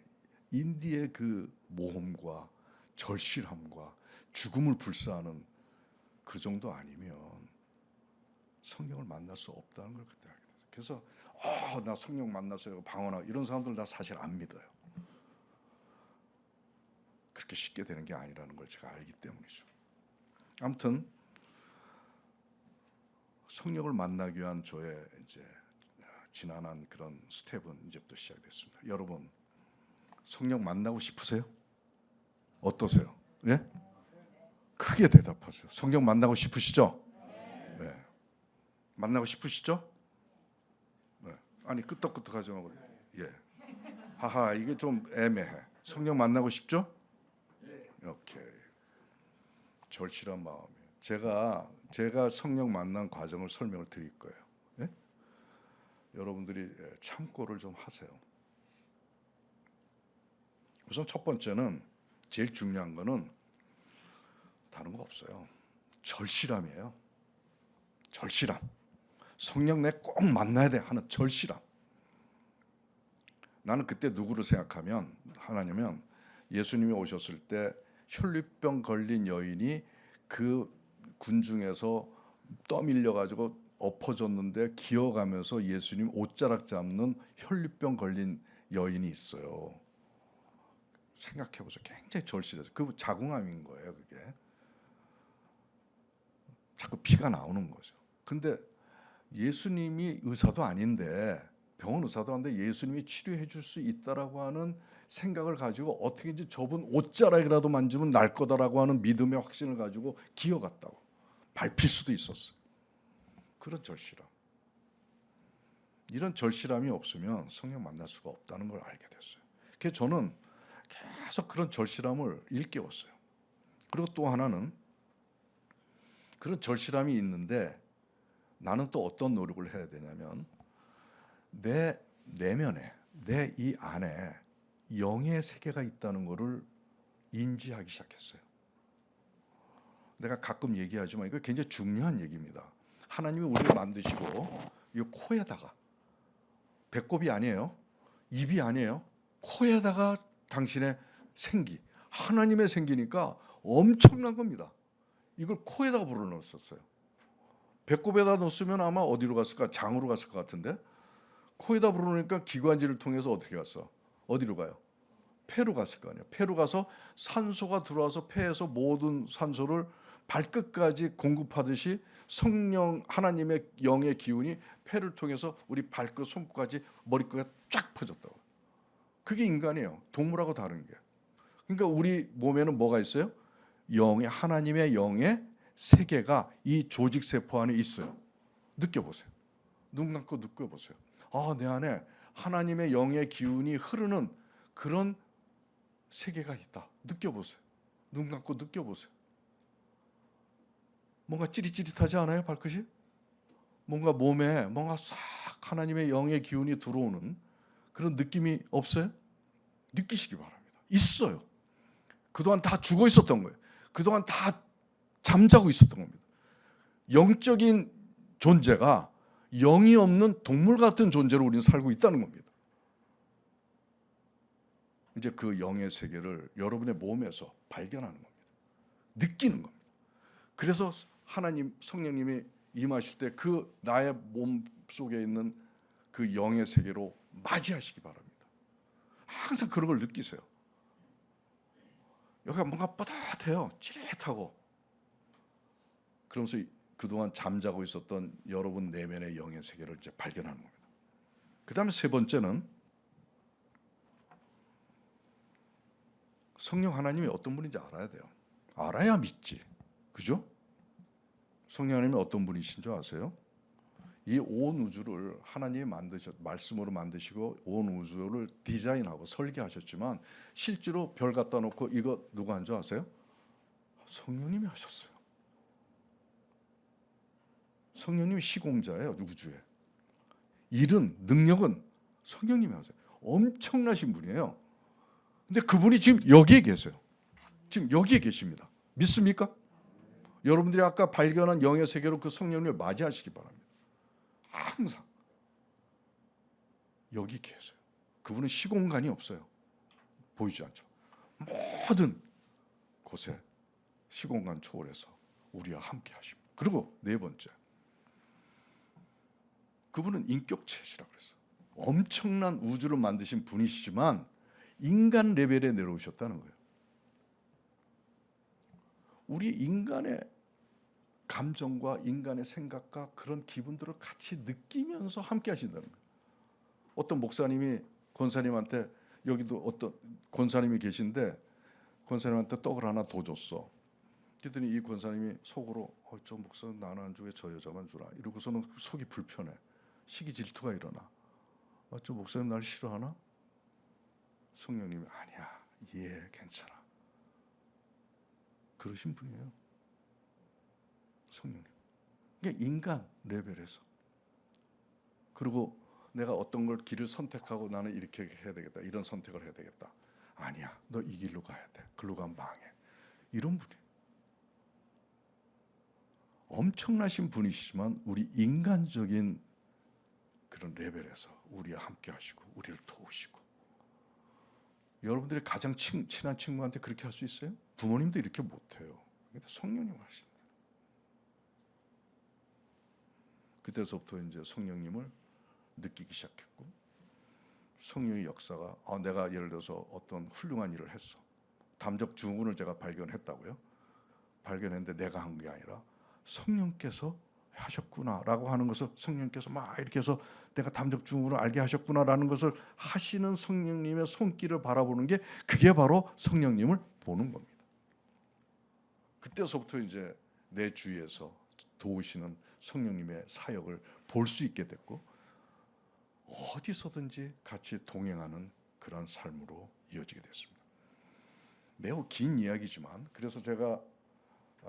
인디의 그 모험과 절실함과 죽음을 불사하는 그 정도 아니면 성령을 만날 수 없다는 걸 그때 알게 됐어요. 그래서 나 성령 만났어요 방언하고 이런 사람들 나 사실 안 믿어요. 그렇게 쉽게 되는 게 아니라는 걸 제가 알기 때문이죠. 아무튼 성령을 만나기 위한 저의 이제 지난한 그런 스텝은 이제부터 시작됐습니다. 여러분 성령 만나고 싶으세요? 어떠세요? 예? 크게 대답하세요. 성령 만나고 싶으시죠? 네. 만나고 싶으시죠? 네. 아니 끄떡끄떡하지 말고 예. 하하 이게 좀 애매해. 성령 만나고 싶죠? 오케이. 절실한 마음이에요. 제가 성령 만난 과정을 설명을 드릴 거예요. 예? 여러분들이 참고를 좀 하세요. 우선 첫 번째는 제일 중요한 거는 다른 거 없어요. 절실함이에요. 절실함. 성령 내 꼭 만나야 돼 하는 절실함. 나는 그때 누구를 생각하면 하나님은 예수님이 오셨을 때 혈류병 걸린 여인이 그 군중에서 떠밀려 가지고 엎어졌는데 기어가면서 예수님 옷자락 잡는 혈류병 걸린 여인이 있어요. 생각해 보세요. 굉장히 절실해서 그 자궁암인 거예요. 그게 자꾸 피가 나오는 거죠. 근데 예수님이 의사도 아닌데 병원 의사도 아닌데 예수님이 치료해 줄 수 있다라고 하는 생각을 가지고 어떻게든지 저분 옷자락이라도 만지면 날 거다라고 하는 믿음의 확신을 가지고 기어갔다고. 밟힐 수도 있었어요. 그런 절실함. 이런 절실함이 없으면 성령 만날 수가 없다는 걸 알게 됐어요. 그래서 저는 계속 그런 절실함을 일깨웠어요. 그리고 또 하나는 그런 절실함이 있는데 나는 또 어떤 노력을 해야 되냐면 내 내면에 내 이 안에 영의 세계가 있다는 것을 인지하기 시작했어요. 내가 가끔 얘기하지만 이거 굉장히 중요한 얘기입니다. 하나님이 우리를 만드시고 이 코에다가, 배꼽이 아니에요, 입이 아니에요, 코에다가 당신의 생기, 하나님의 생기니까 엄청난 겁니다. 이걸 코에다가 불어넣었어요. 배꼽에다 넣었으면 아마 어디로 갔을까? 장으로 갔을 것 같은데 코에다 불어넣으니까 기관지를 통해서 어떻게 갔어? 어디로 가요? 폐로 갔을 거 아니에요. 폐로 가서 산소가 들어와서 폐에서 모든 산소를 발끝까지 공급하듯이 성령 하나님의 영의 기운이 폐를 통해서 우리 발끝, 손끝까지 머리끝에 쫙 퍼졌다고. 그게 인간이에요. 동물하고 다른 게. 그러니까 우리 몸에는 뭐가 있어요? 영의, 하나님의 영의 세계가 이 조직 세포 안에 있어요. 느껴보세요. 눈 감고 느껴보세요. 아, 내 안에 하나님의 영의 기운이 흐르는 그런 세계가 있다. 느껴보세요. 눈 감고 느껴보세요. 뭔가 찌릿찌릿하지 않아요? 발끝이? 뭔가 몸에 뭔가 싹 하나님의 영의 기운이 들어오는 그런 느낌이 없어요? 느끼시기 바랍니다. 있어요. 그동안 다 죽어 있었던 거예요. 그동안 다 잠자고 있었던 겁니다. 영적인 존재가 영이 없는 동물 같은 존재로 우리는 살고 있다는 겁니다. 이제 그 영의 세계를 여러분의 몸에서 발견하는 겁니다. 느끼는 겁니다. 그래서 하나님, 성령님이 임하실 때 그 나의 몸 속에 있는 그 영의 세계로 맞이하시기 바랍니다. 항상 그런 걸 느끼세요. 여기가 뭔가 뻣뻣해요. 찌릿하고. 그러면서 그동안 잠자고 있었던 여러분 내면의 영의 세계를 이제 발견하는 겁니다. 그 다음에 세 번째는 성령 하나님이 어떤 분인지 알아야 돼요. 알아야 믿지. 그죠? 성령 하나님이 어떤 분이신 줄 아세요? 이 온 우주를 하나님이 말씀으로 만드시고 온 우주를 디자인하고 설계하셨지만 실제로 별 갖다 놓고 이거 누가 한 줄 아세요? 성령님이 하셨어요. 성령님이 시공자예요. 우주에. 일은, 능력은 성령님이 하세요. 엄청나신 분이에요. 근데 그분이 지금 여기에 계세요. 지금 여기에 계십니다. 믿습니까? 여러분들이 아까 발견한 영의 세계로 그 성령님을 맞이하시기 바랍니다. 항상 여기 계세요. 그분은 시공간이 없어요. 보이지 않죠. 모든 곳에 시공간 초월해서 우리와 함께 하십니다. 그리고 네 번째, 그분은 인격체시라고 그랬어요. 엄청난 우주를 만드신 분이시지만 인간 레벨에 내려오셨다는 거예요. 우리 인간의 감정과 인간의 생각과 그런 기분들을 같이 느끼면서 함께 하신다는 거예요. 어떤 목사님이 권사님한테, 여기도 어떤 권사님이 계신데 권사님한테 떡을 하나 더 줬어. 그랬더니 이 권사님이 속으로 저 목사는 나는 안 주게 저 여자만 주라. 이러고서는 속이 불편해. 시기 질투가 일어나. 저 목사님 날 싫어하나? 성령님이 아니야. 괜찮아. 그러신 분이에요. 성령님. 그러니까 인간 레벨에서. 그리고 내가 어떤 걸 길을 선택하고 나는 이렇게 해야 되겠다. 이런 선택을 해야 되겠다. 아니야. 너 이 길로 가야 돼. 글로 가면 망해. 이런 분이에요. 엄청나신 분이시지만 우리 인간적인 그런 레벨에서 우리와 함께 하시고 우리를 도우시고. 여러분들이 가장 친한 친구한테 그렇게 할 수 있어요? 부모님도 이렇게 못해요. 성령님 하신다. 그때서부터 이제 성령님을 느끼기 시작했고, 성령의 역사가 내가 예를 들어서 어떤 훌륭한 일을 했어. 담적 증후군을 제가 발견했다고요. 발견했는데 내가 한 게 아니라 성령께서 하셨구나라고 하는 것을, 성령께서 막 이렇게 해서 내가 담적 증후군을 알게 하셨구나라는 것을 하시는 성령님의 손길을 바라보는 게, 그게 바로 성령님을 보는 겁니다. 그때서부터 이제 내 주위에서 도우시는 성령님의 사역을 볼 수 있게 됐고, 어디서든지 같이 동행하는 그런 삶으로 이어지게 됐습니다. 매우 긴 이야기지만, 그래서 제가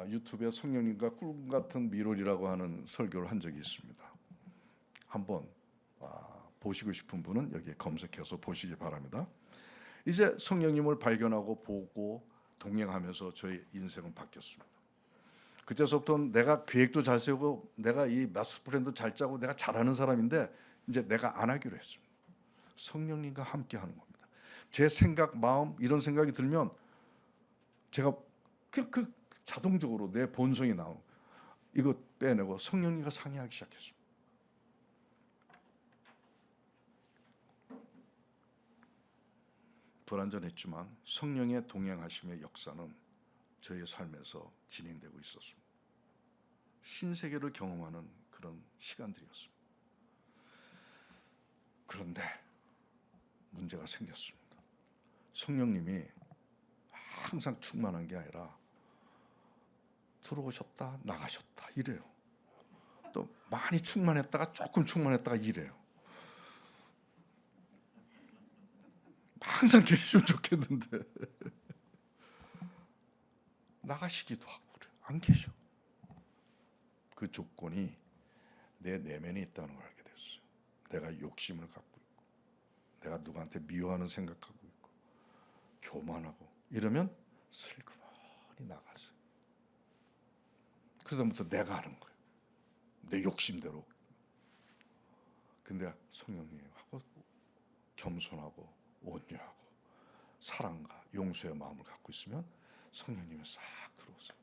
유튜브에 성령님과 꿈 같은 미롤이라고 하는 설교를 한 적이 있습니다. 한번 보시고 싶은 분은 여기에 검색해서 보시기 바랍니다. 이제 성령님을 발견하고 보고 동행하면서 저의 인생은 바뀌었습니다. 그때서부터는 내가 계획도 잘 세우고 내가 이 마스터 플랜도 잘 짜고 내가 잘하는 사람인데 이제 내가 안 하기로 했습니다. 성령님과 함께 하는 겁니다. 제 생각, 마음 이런 생각이 들면 제가 그 자동적으로 내 본성이 나오는 이거 빼내고 성령님과 상의하기 시작했습니다. 불완전했지만 성령의 동행하심의 역사는 저의 삶에서 진행되고 있었습니다. 신세계를 경험하는 그런 시간들이었습니다. 그런데 문제가 생겼습니다. 성령님이 항상 충만한 게 아니라 들어오셨다 나가셨다 이래요. 또 많이 충만했다가 조금 충만했다가 이래요. 항상 계시면 좋겠는데 나가시기도 하고 그래요. 안 계셔. 그 조건이 내 내면에 있다는 걸 알게 됐어요. 내가 욕심을 갖고 있고 내가 누구한테 미워하는 생각하고 있고 교만하고 이러면 슬그머니 나갔어요. 그다음부터 내가 하는 거예요. 내 욕심대로. 근데 성령님하고 겸손하고 온유하고 사랑과 용서의 마음을 갖고 있으면 성령님이 싹 들어오세요.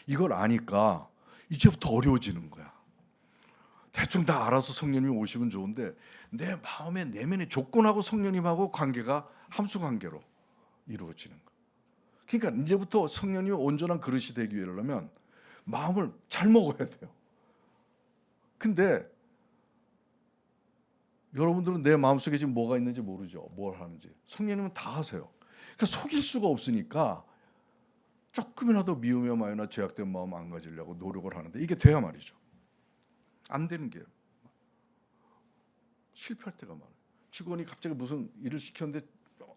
이걸 아니까 이제부터 어려워지는 거야. 대충 다 알아서 성령님이 오시면 좋은데 내 마음의 내면의 조건하고 성령님하고 관계가 함수 관계로 이루어지는 거야. 그러니까 이제부터 성령님이 온전한 그릇이 되기 위하려면 마음을 잘 먹어야 돼요. 근데 여러분들은 내 마음속에 지금 뭐가 있는지 모르죠. 뭘 하는지. 성령님은 다 하세요. 그러니까 속일 수가 없으니까 조금이라도 미우며 마유나 죄악된 마음 안 가지려고 노력을 하는데 이게 돼야 말이죠. 안 되는 게 실패할 때가 많아요. 직원이 갑자기 무슨 일을 시켰는데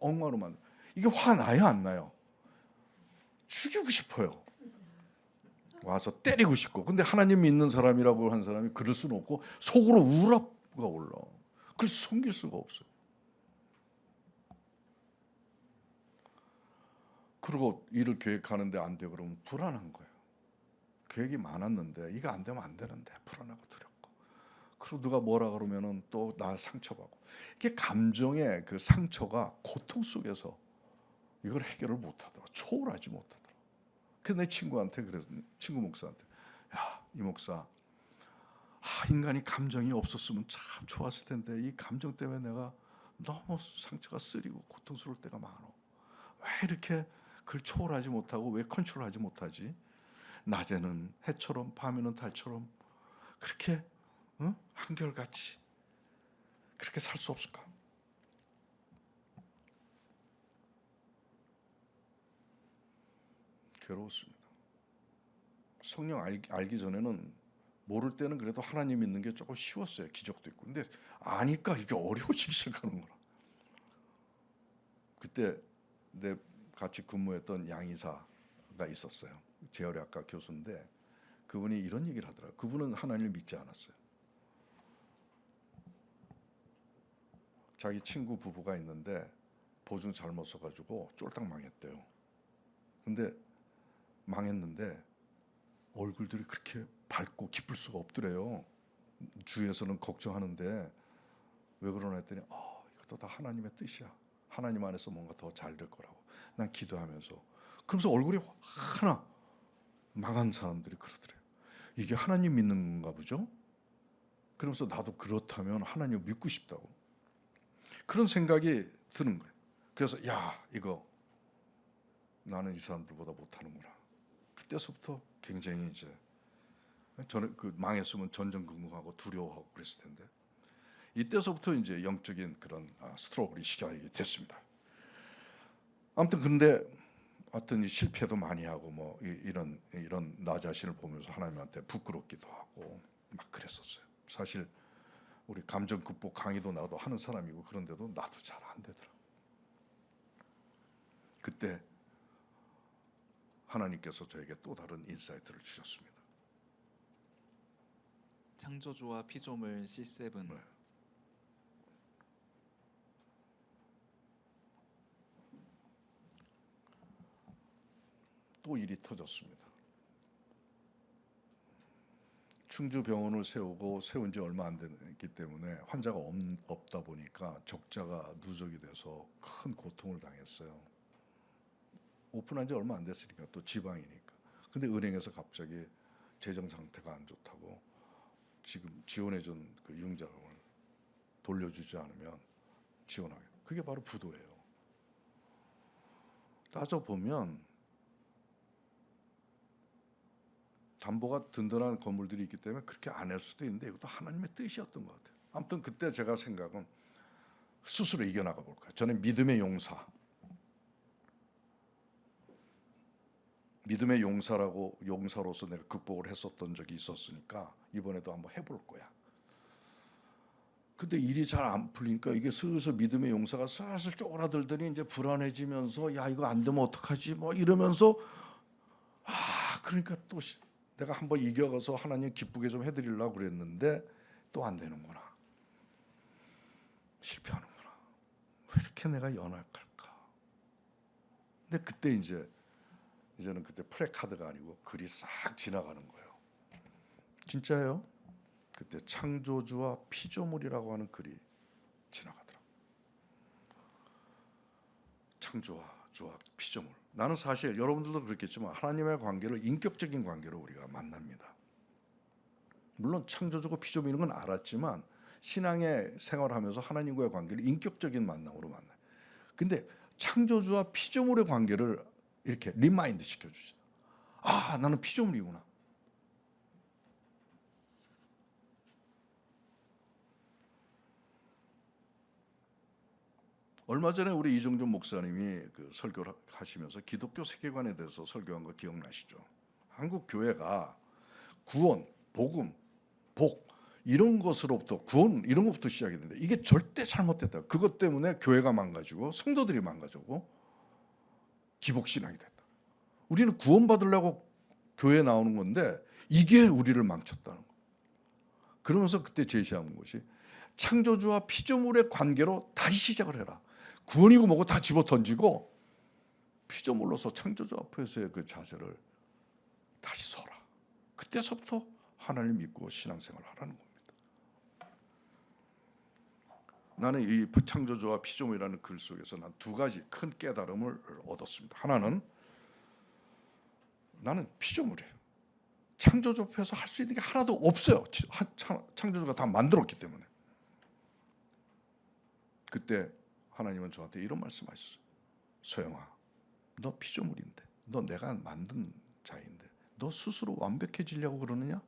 엉망으로 만들어. 이게 화나요 안 나요? 죽이고 싶어요. 와서 때리고 싶고. 근데 하나님 믿는 사람이라고 한 사람이 그럴 수는 없고 속으로 우라가 올라. 그래서 숨길 수가 없어요. 그리고 일을 계획하는데 안 돼 그러면 불안한 거예요. 계획이 많았는데 이거 안 되면 안 되는데 불안하고 두렵고. 그리고 누가 뭐라 그러면은 또 나 상처받고. 이게 감정의 그 상처가 고통 속에서 이걸 해결을 못하더라. 초월하지 못하더라. 그래서 내 친구한테 그래서 친구 목사한테 야, 이 목사 인간이 감정이 없었으면 참 좋았을 텐데 이 감정 때문에 내가 너무 상처가 쓰리고 고통스러울 때가 많아. 왜 이렇게 그걸 초월하지 못하고 왜 컨트롤하지 못하지? 낮에는 해처럼 밤에는 달처럼 그렇게 한결같이 그렇게 살 수 없을까? 괴로웠습니다. 성령 알기 전에는 모를 때는 그래도 하나님 믿는 게 조금 쉬웠어요. 기적도 있고. 근데 아니까 이게 어려워지기 시작하는 거라. 그때 내 같이 근무했던 양이사가 있었어요. 재활의학과 교수인데 그분이 이런 얘기를 하더라고요. 그분은 하나님을 믿지 않았어요. 자기 친구 부부가 있는데 보증 잘못 써가지고 쫄딱 망했대요. 근데 망했는데 얼굴들이 그렇게 밝고 기쁠 수가 없더래요. 주위에서는 걱정하는데 왜 그러나 했더니 이것도 다 하나님의 뜻이야. 하나님 안에서 뭔가 더 잘 될 거라고. 난 기도하면서 그러면서 얼굴이 하나 망한 사람들이 그러더래요. 이게 하나님 믿는 건가 보죠? 그러면서 나도 그렇다면 하나님을 믿고 싶다고. 그런 생각이 드는 거예요. 그래서 야 이거 나는 이 사람들보다 못하는구나. 그때서부터 굉장히 이제 저는 그 망했으면 전전긍긍하고 두려워하고 그랬을 텐데 이때서부터 이제 영적인 그런 스트러글이 시작이 됐습니다. 아무튼 근데 어떤 실패도 많이 하고 뭐 이런 나 자신을 보면서 하나님한테 부끄럽기도 하고 막 그랬었어요. 사실 우리 감정 극복 강의도 나도 하는 사람이고 그런데도 나도 잘 안 되더라. 그때 하나님께서 저에게 또 다른 인사이트를 주셨습니다. 창조주와 피조물 C7 네. 또 일이 터졌습니다. 충주병원을 세운 지 얼마 안 됐기 때문에 환자가 없다 보니까 적자가 누적이 돼서 큰 고통을 당했어요. 오픈한 지 얼마 안 됐으니까, 또 지방이니까. 근데 은행에서 갑자기 재정 상태가 안 좋다고 지금 지원해준 그 융자금을 돌려주지 않으면 지원하게. 그게 바로 부도예요. 따져보면 담보가 든든한 건물들이 있기 때문에 그렇게 안 할 수도 있는데 이것도 하나님의 뜻이었던 것 같아요. 아무튼 그때 제가 생각은 스스로 이겨나가 볼까. 저는 믿음의 용사로서 내가 극복을 했었던 적이 있었으니까 이번에도 한번 해볼 거야. 근데 일이 잘 안 풀리니까 이게 슬슬 믿음의 용사가 슬슬 쪼그라들더니 이제 불안해지면서 야 이거 안 되면 어떡하지 뭐 이러면서 그러니까 또 내가 한번 이겨가서 하나님 기쁘게 좀 해드리려고 그랬는데 또 안 되는구나. 실패하는구나. 왜 이렇게 내가 연약할까. 근데 그때 이제는 그때 플래카드가 아니고 글이 싹 지나가는 거예요. 진짜예요. 그때 창조주와 피조물이라고 하는 글이 지나가더라고요. 창조주와 피조물. 나는 사실 여러분들도 그렇겠지만 하나님의 관계를 인격적인 관계로 우리가 만납니다. 물론 창조주고 피조물 이런 건 알았지만 신앙의 생활하면서 하나님과의 관계를 인격적인 만남으로 만나요. 근데 창조주와 피조물의 관계를 이렇게 리마인드 시켜주시다. 나는 피조물이구나. 얼마 전에 우리 이종준 목사님이 그 설교를 하시면서 기독교 세계관에 대해서 설교한 거 기억나시죠? 한국 교회가 구원, 복음, 복 이런 것으로부터 구원 이런 것부터 시작이 되는데 이게 절대 잘못됐다. 그것 때문에 교회가 망가지고 성도들이 망가지고 기복신앙이 됐다. 우리는 구원받으려고 교회에 나오는 건데 이게 우리를 망쳤다는 거. 그러면서 그때 제시한 것이 창조주와 피조물의 관계로 다시 시작을 해라. 구원이고 뭐고 다 집어던지고 피조물로서 창조주 앞에서의 그 자세를 다시 서라. 그때서부터 하나님 믿고 신앙생활을 하라는 겁니다. 나는 이 창조주와 피조물이라는 글 속에서 난 두 가지 큰 깨달음을 얻었습니다. 하나는 나는 피조물이에요. 창조주 앞에서 할 수 있는 게 하나도 없어요. 창조주가 다 만들었기 때문에. 그때 하나님은 저한테 이런 말씀하셨어요. 소영아, 너 피조물인데, 너 내가 만든 자인데 너 스스로 완벽해지려고 그러느냐?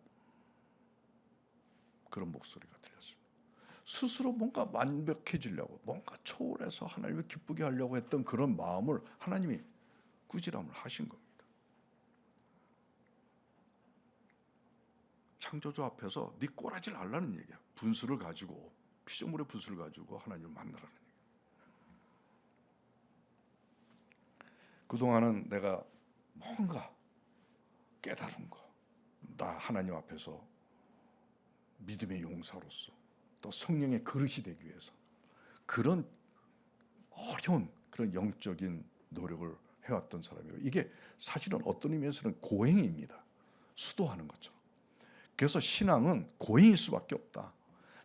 그런 목소리가 들렸습니다. 스스로 뭔가 완벽해지려고, 뭔가 초월해서 하나님을 기쁘게 하려고 했던 그런 마음을 하나님이 꾸지람을 하신 겁니다. 창조주 앞에서 네 꼬라지를 알라는 얘기야. 분수를 가지고, 피조물의 분수를 가지고 하나님을 만나라는 얘기야. 그동안은 내가 뭔가 깨달은 거, 나 하나님 앞에서 믿음의 용사로서 또 성령의 그릇이 되기 위해서 그런 어려운 그런 영적인 노력을 해왔던 사람이고, 이게 사실은 어떤 의미에서는 고행입니다. 수도하는 것처럼. 그래서 신앙은 고행일 수밖에 없다.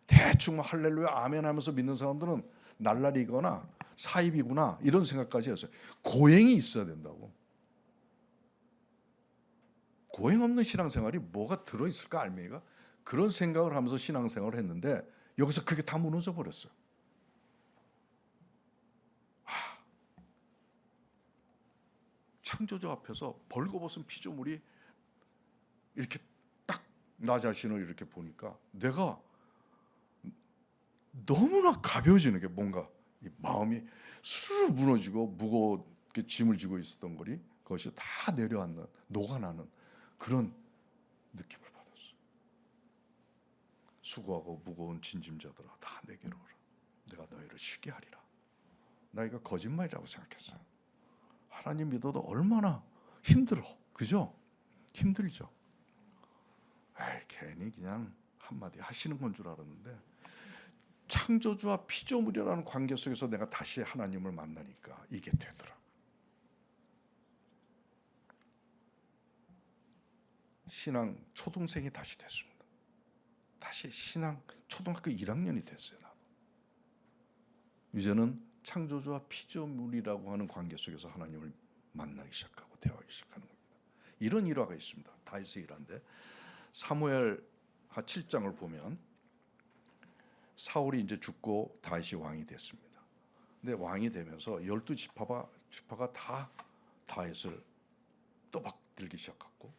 대충 할렐루야 아멘 하면서 믿는 사람들은 날라리거나 사입이구나 이런 생각까지 했어요. 고행이 있어야 된다고. 고행 없는 신앙생활이 뭐가 들어있을까 알맹이가? 그런 생각을 하면서 신앙생활을 했는데 여기서 그게 다 무너져 버렸어요. 창조주 앞에서 벌거벗은 피조물이 이렇게 딱 나 자신을 이렇게 보니까 내가 너무나 가벼워지는 게, 뭔가 이 마음이 스르르 무너지고 무겁게 짐을 지고 있었던 것이 다 내려앉는, 녹아나는 그런 느낌을 받았어요. 수고하고 무거운 진짐자들아 다 내게로 오라. 내가 너희를 쉬게 하리라. 나 이거 거짓말이라고 생각했어요. 하나님 믿어도 얼마나 힘들어. 그죠? 힘들죠. 괜히 그냥 한마디 하시는 건 줄 알았는데 창조주와 피조물이라는 관계 속에서 내가 다시 하나님을 만나니까 이게 되더라. 신앙 초등생이 다시 됐습니다. 다시 신앙 초등학교 1학년이 됐어요. 나도. 이제는 창조주와 피조물이라고 하는 관계 속에서 하나님을 만나기 시작하고 대화하기 시작하는 겁니다. 이런 일화가 있습니다. 다윗의 일화인데 사무엘 7장을 보면 사울이 이제 죽고 다윗이 왕이 됐습니다. 근데 왕이 되면서 12지파가 다 다윗을 떠받들기 시작했고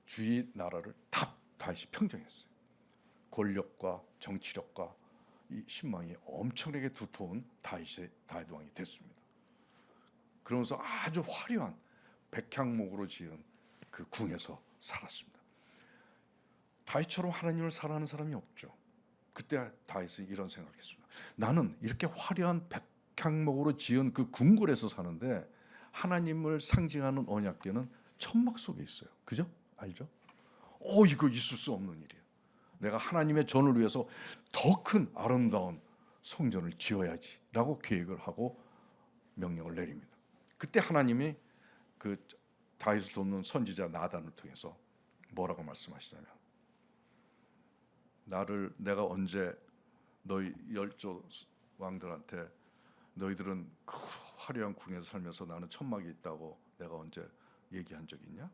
주위 나라를 다 다윗이 평정했어요. 권력과 정치력과 이 신망이 엄청나게 두터운 다윗 왕이 됐습니다. 그러면서 아주 화려한 백향목으로 지은 그 궁에서 살았습니다. 다윗처럼 하나님을 사랑하는 사람이 없죠. 그때 다윗은 이런 생각했습니다. 나는 이렇게 화려한 백향목으로 지은 그 궁궐에서 사는데 하나님을 상징하는 언약궤는 천막 속에 있어요. 그죠? 알죠? 이거 있을 수 없는 일이에요. 내가 하나님의 전을 위해서 더 큰 아름다운 성전을 지어야지라고 계획을 하고 명령을 내립니다. 그때 하나님이 그 다윗을 돕는 선지자 나단을 통해서 뭐라고 말씀하시냐면 내가 언제 너희 열조 왕들한테 너희들은 그 화려한 궁에서 살면서 나는 천막이 있다고 내가 언제 얘기한 적 있냐?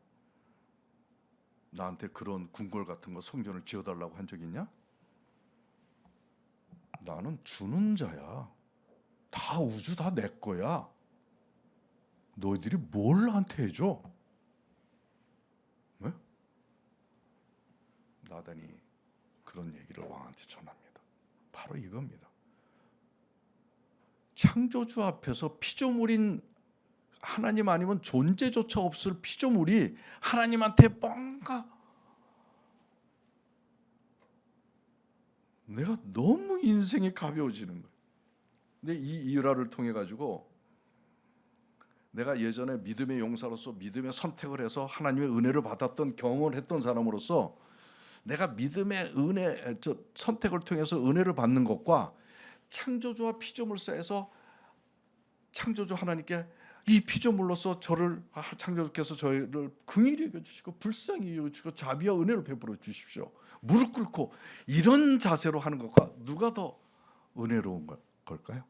나한테 그런 궁궐 같은 거 성전을 지어달라고 한 적 있냐? 나는 주는 자야. 다 우주 다 내 거야. 너희들이 뭘 나한테 해줘? 네? 나단이 그런 얘기를 왕한테 전합니다. 바로 이겁니다. 창조주 앞에서 피조물인 하나님 아니면 존재조차 없을 피조물이 하나님한테 뭔가 내가 너무 인생이 가벼워지는 거예요. 근데 이 일화를 통해 가지고 내가 예전에 믿음의 용사로서 믿음의 선택을 해서 하나님의 은혜를 받았던 경험을 했던 사람으로서 내가 믿음의 선택을 통해서 은혜를 받는 것과 창조주와 피조물 사이에서 창조주 하나님께 이 피조물로서 창조주께서 저희를 긍휼히 여겨주시고 불쌍히 여겨주시고 자비와 은혜를 베풀어 주십시오. 무릎 꿇고 이런 자세로 하는 것과 누가 더 은혜로운 걸까요?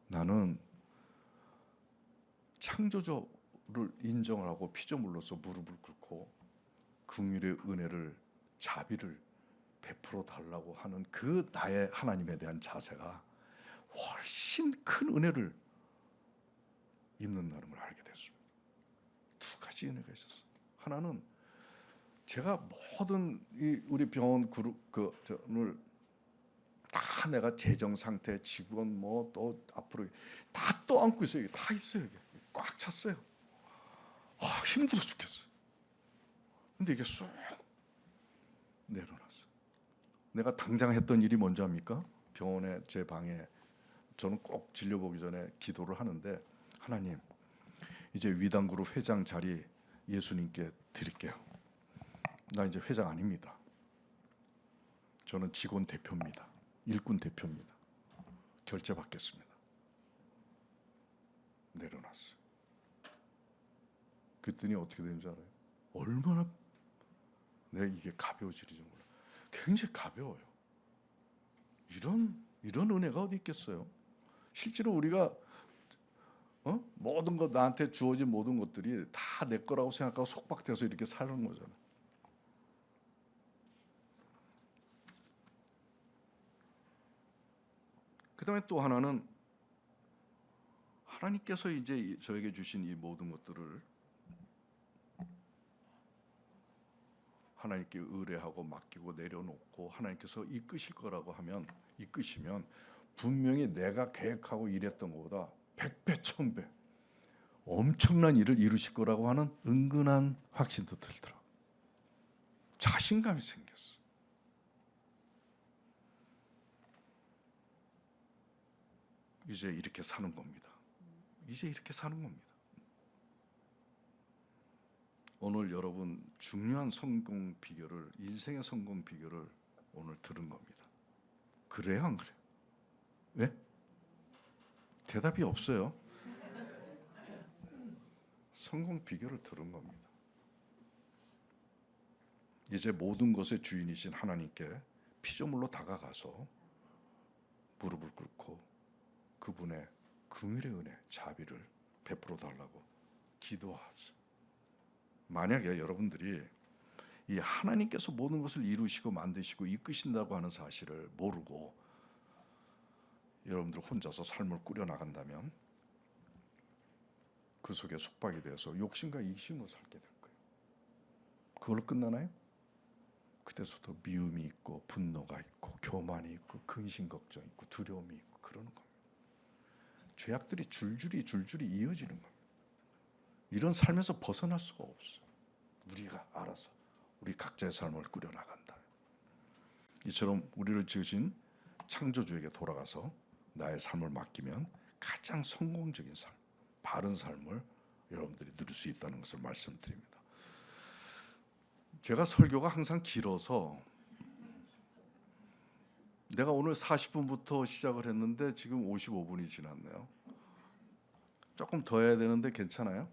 나는 창조주를 인정을 하고 피조물로서 무릎을 꿇고 긍휼의 은혜를 자비를 베풀어 달라고 하는 그 나의 하나님에 대한 자세가 훨씬 큰 은혜를 입는다는 걸 알게 됐습니다. 두 가지 은혜가 있었어요. 하나는 제가 모든 우리 병원 그룹을 다 내가 재정 상태, 직원 또 앞으로 다 떠안고 있어요. 다 있어요. 꽉 찼어요. 힘들어 죽겠어요. 근데 이게 쑥 내려놨어요. 내가 당장 했던 일이 뭔지 압니까? 병원에 제 방에 저는 꼭 진료 보기 전에 기도를 하는데 하나님 이제 위단그룹 회장 자리 예수님께 드릴게요. 나 이제 회장 아닙니다. 저는 직원 대표입니다. 일꾼 대표입니다. 결제 받겠습니다. 내려놨어요. 그랬더니 어떻게 되는지 알아요? 얼마나 내가 이게 가벼워지는지 몰라요. 굉장히 가벼워요. 이런 은혜가 어디 있겠어요? 실제로 우리가 모든 것 나한테 주어진 모든 것들이 다 내 거라고 생각하고 속박돼서 이렇게 사는 거잖아요. 그다음에 또 하나는 하나님께서 이제 저에게 주신 이 모든 것들을 하나님께 의뢰하고 맡기고 내려놓고 하나님께서 이끄실 거라고 이끄시면 분명히 내가 계획하고 일했던 것보다 100배, 1000배 엄청난 일을 이루실 거라고 하는 은근한 확신도 들더라. 자신감이 생겼어. 이제 이렇게 사는 겁니다. 이제 이렇게 사는 겁니다. 오늘 여러분 중요한 성공 비결을 인생의 성공 비결을 오늘 들은 겁니다. 그래요, 안 그래요? 왜? 대답이 없어요. 성공 비결을 들은 겁니다. 이제 모든 것의 주인이신 하나님께 피조물로 다가가서 무릎을 꿇고 그분의 긍휼의 은혜, 자비를 베풀어 달라고 기도하죠. 만약에 여러분들이 이 하나님께서 모든 것을 이루시고 만드시고 이끄신다고 하는 사실을 모르고 여러분들 혼자서 삶을 꾸려 나간다면 그 속에 속박이 되어서 욕심과 이기심으로 살게 될 거예요. 그걸로 끝나나요? 그때서도 미움이 있고 분노가 있고 교만이 있고 근심 걱정이 있고 두려움이 있고 그러는 겁니다. 죄악들이 줄줄이 이어지는 겁니다. 이런 삶에서 벗어날 수가 없어요. 우리가 알아서 우리 각자의 삶을 꾸려나간다. 이처럼 우리를 지으신 창조주에게 돌아가서 나의 삶을 맡기면 가장 성공적인 삶, 바른 삶을 여러분들이 누릴 수 있다는 것을 말씀드립니다. 제가 설교가 항상 길어서 내가 오늘 40분부터 시작을 했는데 지금 55분이 지났네요. 조금 더 해야 되는데 괜찮아요?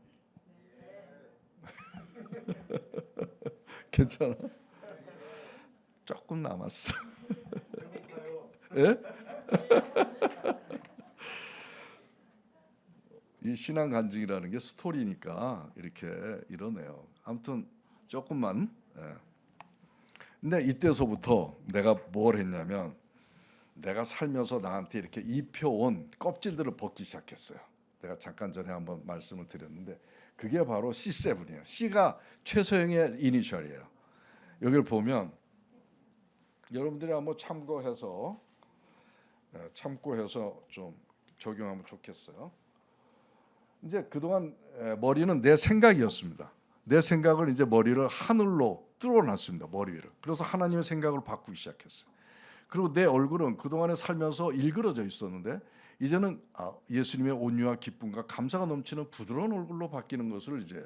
괜찮아? 조금 남았어. 예? 이 신앙 간증이라는 게 스토리니까 이렇게 이러네요. 아무튼 조금만. 예. 근데 이때서부터 내가 뭘 했냐면 내가 살면서 나한테 이렇게 입혀온 껍질들을 벗기 시작했어요. 내가 잠깐 전에 한번 말씀을 드렸는데 그게 바로 C7이에요. C가 최소형의 이니셜이에요. 여기를 보면 여러분들이 한번 참고해서 좀 적용하면 좋겠어요. 이제 그동안 머리는 내 생각이었습니다. 내 생각을 이제 머리를 하늘로 뚫어놨습니다. 머리 위를. 그래서 하나님의 생각을 바꾸기 시작했어요. 그리고 내 얼굴은 그동안에 살면서 일그러져 있었는데 이제는 예수님의 온유와 기쁨과 감사가 넘치는 부드러운 얼굴로 바뀌는 것을 이제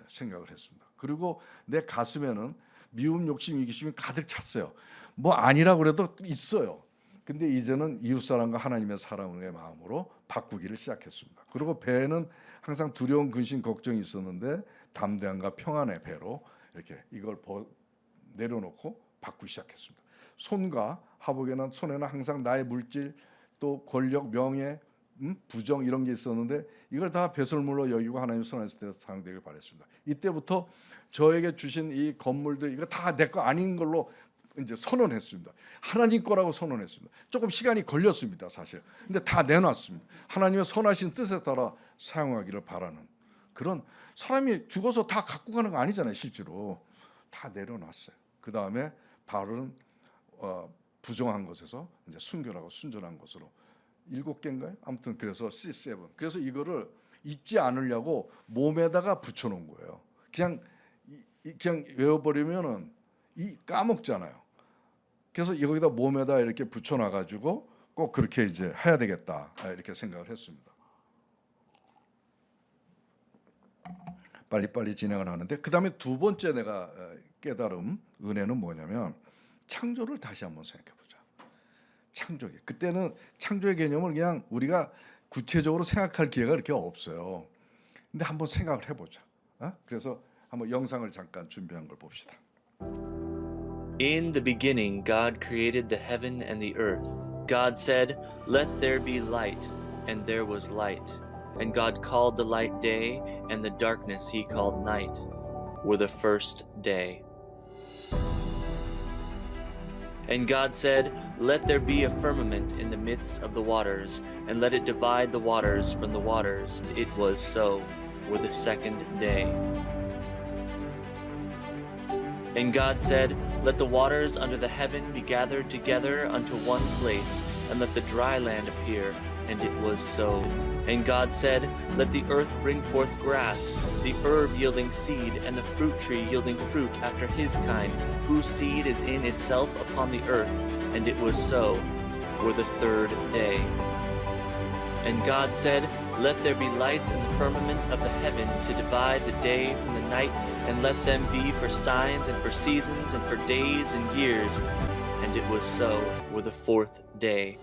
생각을 했습니다. 그리고 내 가슴에는 미움, 욕심, 이기심이 가득 찼어요. 뭐 아니라고 그래도 있어요. 근데 이제는 이웃사람과 하나님의 사랑의 마음으로 바꾸기를 시작했습니다. 그리고 배에는 항상 두려움, 근심, 걱정이 있었는데 담대함과 평안의 배로 이렇게 이걸 내려놓고 바꾸기 시작했습니다. 손과 하복에는 손에는 항상 나의 물질 또 권력, 명예, 부정 이런 게 있었는데 이걸 다 배설물로 여기고 하나님 손 안에서 사용되길 바랬습니다. 이때부터 저에게 주신 이 건물들 이거 다 내 거 아닌 걸로 이제 선언했습니다. 하나님 거라고 선언했습니다. 조금 시간이 걸렸습니다, 사실. 근데 다 내놨습니다. 하나님의 선하신 뜻에 따라 사용하기를 바라는 그런 사람이 죽어서 다 갖고 가는 거 아니잖아요, 실제로. 다 내려놨어요. 그 다음에 바른 부정한 것에서 이제 순결하고 순전한 것으로 7개인가요? 아무튼 그래서 C7. 그래서 이거를 잊지 않으려고 몸에다가 붙여놓은 거예요. 그냥 외워버리면은 까먹잖아요. 그래서 여기다 몸에다 이렇게 붙여놔가지고 꼭 그렇게 이제 해야 되겠다 이렇게 생각을 했습니다. 빨리빨리 진행을 하는데 그 다음에 두 번째 내가 깨달음 은혜는 뭐냐면 창조를 다시 한번 생각해보자. 창조기. 그때는 창조의 개념을 그냥 우리가 구체적으로 생각할 기회가 이렇게 없어요. 근데 한번 생각을 해보자. 그래서 한번 영상을 잠깐 준비한 걸 봅시다. In the beginning, God created the heaven and the earth. God said, "Let there be light," and there was light. And God called the light day, and the darkness he called night, were the first day. And God said, "Let there be a firmament in the midst of the waters, and let it divide the waters from the waters." It was so, were the second day. And God said, "Let the waters under the heaven be gathered together unto one place, and let the dry land appear." And it was so. And God said, "Let the earth bring forth grass, the herb yielding seed, and the fruit tree yielding fruit after his kind, whose seed is in itself upon the earth." And it was so, were the third day. And God said, "Let there be lights in the firmament of the heaven to divide the day from the night, and let them be for signs and for seasons and for days and years." And it was so, were the fourth day.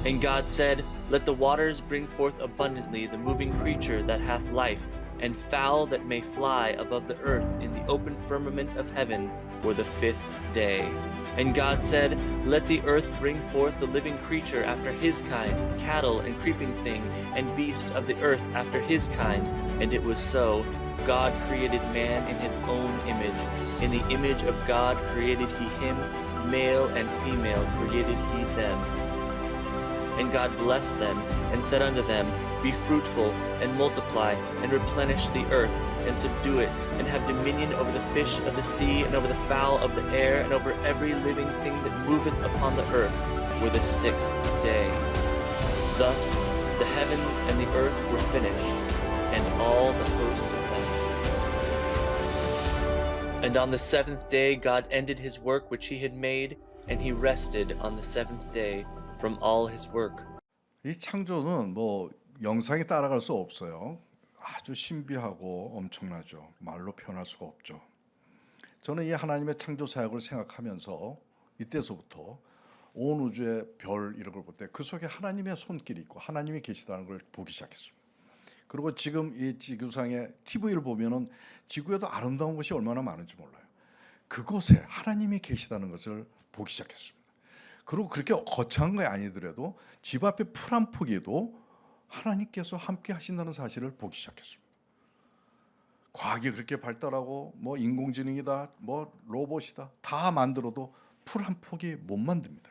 And God said, "Let the waters bring forth abundantly the moving creature that hath life, and fowl that may fly above the earth in the open firmament of heaven for the 5th day. And God said, Let the earth bring forth the living creature after his kind, cattle and creeping thing, and beast of the earth after his kind. And it was so. God created man in his own image. In the image of God created he him, male and female created he them. And God blessed them, and said unto them, Be fruitful, and multiply, and replenish the earth, and subdue it, and have dominion over the fish of the sea, and over the fowl of the air, and over every living thing that moveth upon the earth, for the 6th day. Thus the heavens and the earth were finished, and all the host of them. And on the 7th day God ended his work which he had made, and he rested on the 7th day from all his work. 이 창조는 뭐 영상에 따라갈 수 없어요. 아주 신비하고 엄청나죠. 말로 표현할 수가 없죠. 저는 이 하나님의 창조 사역을 생각하면서 이때서부터 온 우주의 별 이런 걸 볼 때 그 속에 하나님의 손길이 있고 하나님이 계시다는 걸 보기 시작했습니다. 그리고 지금 이 지구상의 TV를 보면은 지구에도 아름다운 것이 얼마나 많은지 몰라요. 그곳에 하나님이 계시다는 것을 보기 시작했습니다. 그리고 그렇게 거창한 게 아니더라도 집 앞에 풀 한 포기에도 하나님께서 함께 하신다는 사실을 보기 시작했습니다. 과학이 그렇게 발달하고 뭐 인공지능이다, 뭐 로봇이다 다 만들어도 풀 한 포기 못 만듭니다.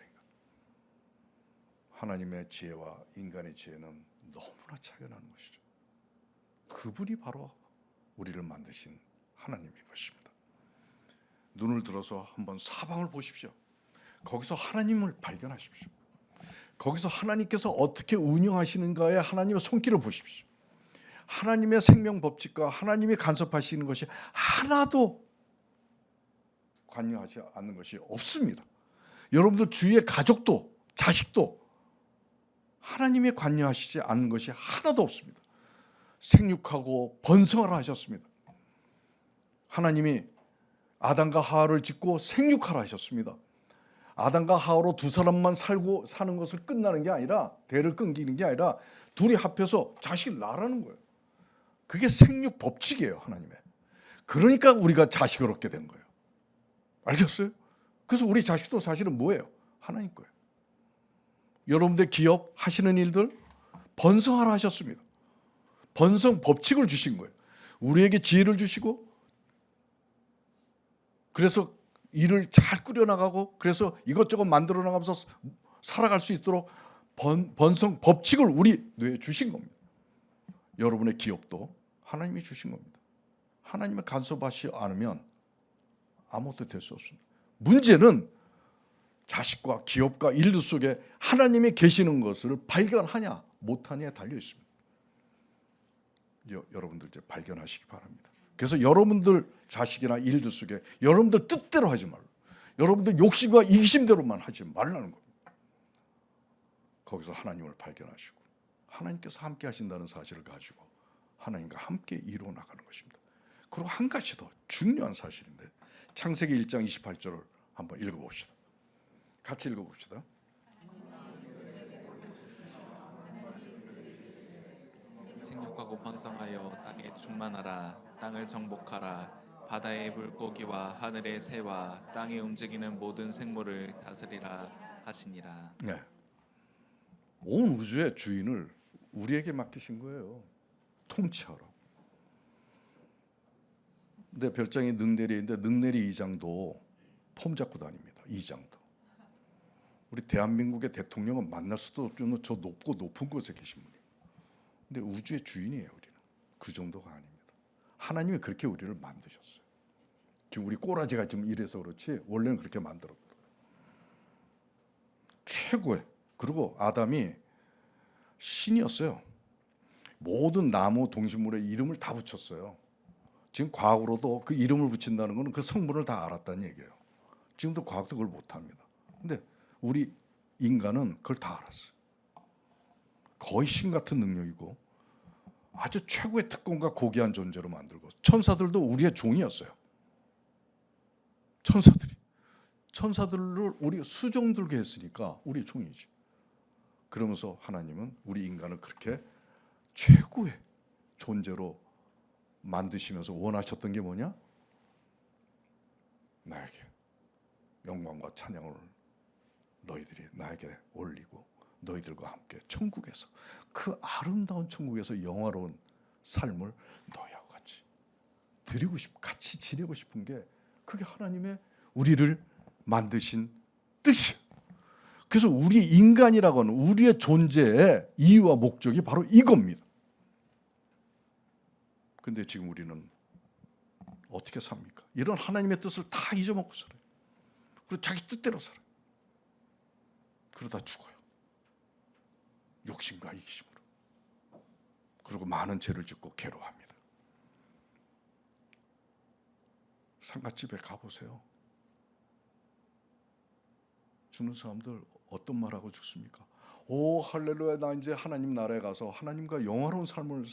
하나님의 지혜와 인간의 지혜는 너무나 차이가 나는 것이죠. 그분이 바로 우리를 만드신 하나님인 것입니다. 눈을 들어서 한번 사방을 보십시오. 거기서 하나님을 발견하십시오. 거기서 하나님께서 어떻게 운영하시는가에 하나님의 손길을 보십시오. 하나님의 생명 법칙과 하나님이 간섭하시는 것이 하나도 관여하지 않는 것이 없습니다. 여러분들 주위의 가족도 자식도 하나님이 관여하시지 않는 것이 하나도 없습니다. 생육하고 번성하라 하셨습니다. 하나님이 아담과 하와를 짓고 생육하라 하셨습니다. 아담과 하와로 두 사람만 살고 사는 것을 끝나는 게 아니라 대를 끊기는 게 아니라 둘이 합해서 자식을 낳으라는 거예요. 그게 생육 법칙이에요, 하나님의. 그러니까 우리가 자식을 얻게 된 거예요. 알겠어요? 그래서 우리 자식도 사실은 뭐예요? 하나님 거예요. 여러분들 기업 하시는 일들 번성하라 하셨습니다. 번성 법칙을 주신 거예요. 우리에게 지혜를 주시고 그래서 일을 잘 꾸려나가고 그래서 이것저것 만들어 나가면서 살아갈 수 있도록 번성 법칙을 우리 뇌에 주신 겁니다. 여러분의 기업도 하나님이 주신 겁니다. 하나님의 간섭하지 않으면 아무것도 될 수 없습니다. 문제는 자식과 기업과 일들 속에 하나님이 계시는 것을 발견하냐 못하냐에 달려 있습니다. 여러분들 이제 발견하시기 바랍니다. 그래서 여러분들 자식이나 일들 속에 여러분들 뜻대로 하지 말고 여러분들 욕심과 이기심대로만 하지 말라는 겁니다. 거기서 하나님을 발견하시고 하나님께서 함께 하신다는 사실을 가지고 하나님과 함께 이루어 나가는 것입니다. 그리고 한 가지 더 중요한 사실인데 창세기 1장 28절을 한번 읽어봅시다. 같이 읽어봅시다. 생육하고 번성하여 땅에 충만하라. 땅을 정복하라. 바다의 물고기와 하늘의 새와 땅에 움직이는 모든 생물을 다스리라 하시니라. 네. 온 우주의 주인을 우리에게 맡기신 거예요. 통치하라. 내 별장이 능내리인데 능내리 2장도 폼 잡고 다닙니다. 2장도. 우리 대한민국의 대통령은 만날 수도 없는 저 높은 곳에 계신 분이에요. 근데 우주의 주인이에요. 우리는 그 정도가 아닙니다. 하나님이 그렇게 우리를 만드셨어요. 지금 우리 꼬라지가 좀 이래서 그렇지 원래는 그렇게 만들었거든요. 최고의. 그리고 아담이 신이었어요. 모든 나무 동식물에 이름을 다 붙였어요. 지금 과학으로도 그 이름을 붙인다는 것은 그 성분을 다 알았다는 얘기예요. 지금도 과학도 그걸 못합니다. 근데 우리 인간은 그걸 다 알았어요. 거의 신 같은 능력이고 아주 최고의 특권과 고귀한 존재로 만들고 천사들도 우리의 종이었어요. 천사들을 우리 수종 들게 했으니까 우리의 종이지. 그러면서 하나님은 우리 인간을 그렇게 최고의 존재로 만드시면서 원하셨던 게 뭐냐? 나에게 영광과 찬양을 너희들이 나에게 올리고 너희들과 함께 천국에서, 그 아름다운 천국에서 영화로운 삶을 너희하고 같이 드리고 싶고 같이 지내고 싶은 게, 그게 하나님의 우리를 만드신 뜻이에요. 그래서 우리 인간이라고 하는 우리의 존재의 이유와 목적이 바로 이겁니다. 근데 지금 우리는 어떻게 삽니까? 이런 하나님의 뜻을 다 잊어먹고 살아요. 그리고 자기 뜻대로 살아요. 그러다 죽어요. 욕심과 이기심으로. 그리고 많은 죄를 짓고 괴로워합니다. 상갓집에 가보세요. 죽는 사람들 어떤 말하고 죽습니까? 오 할렐루야, 나 이제 하나님 나라에 가서 하나님과 영화로운 삶을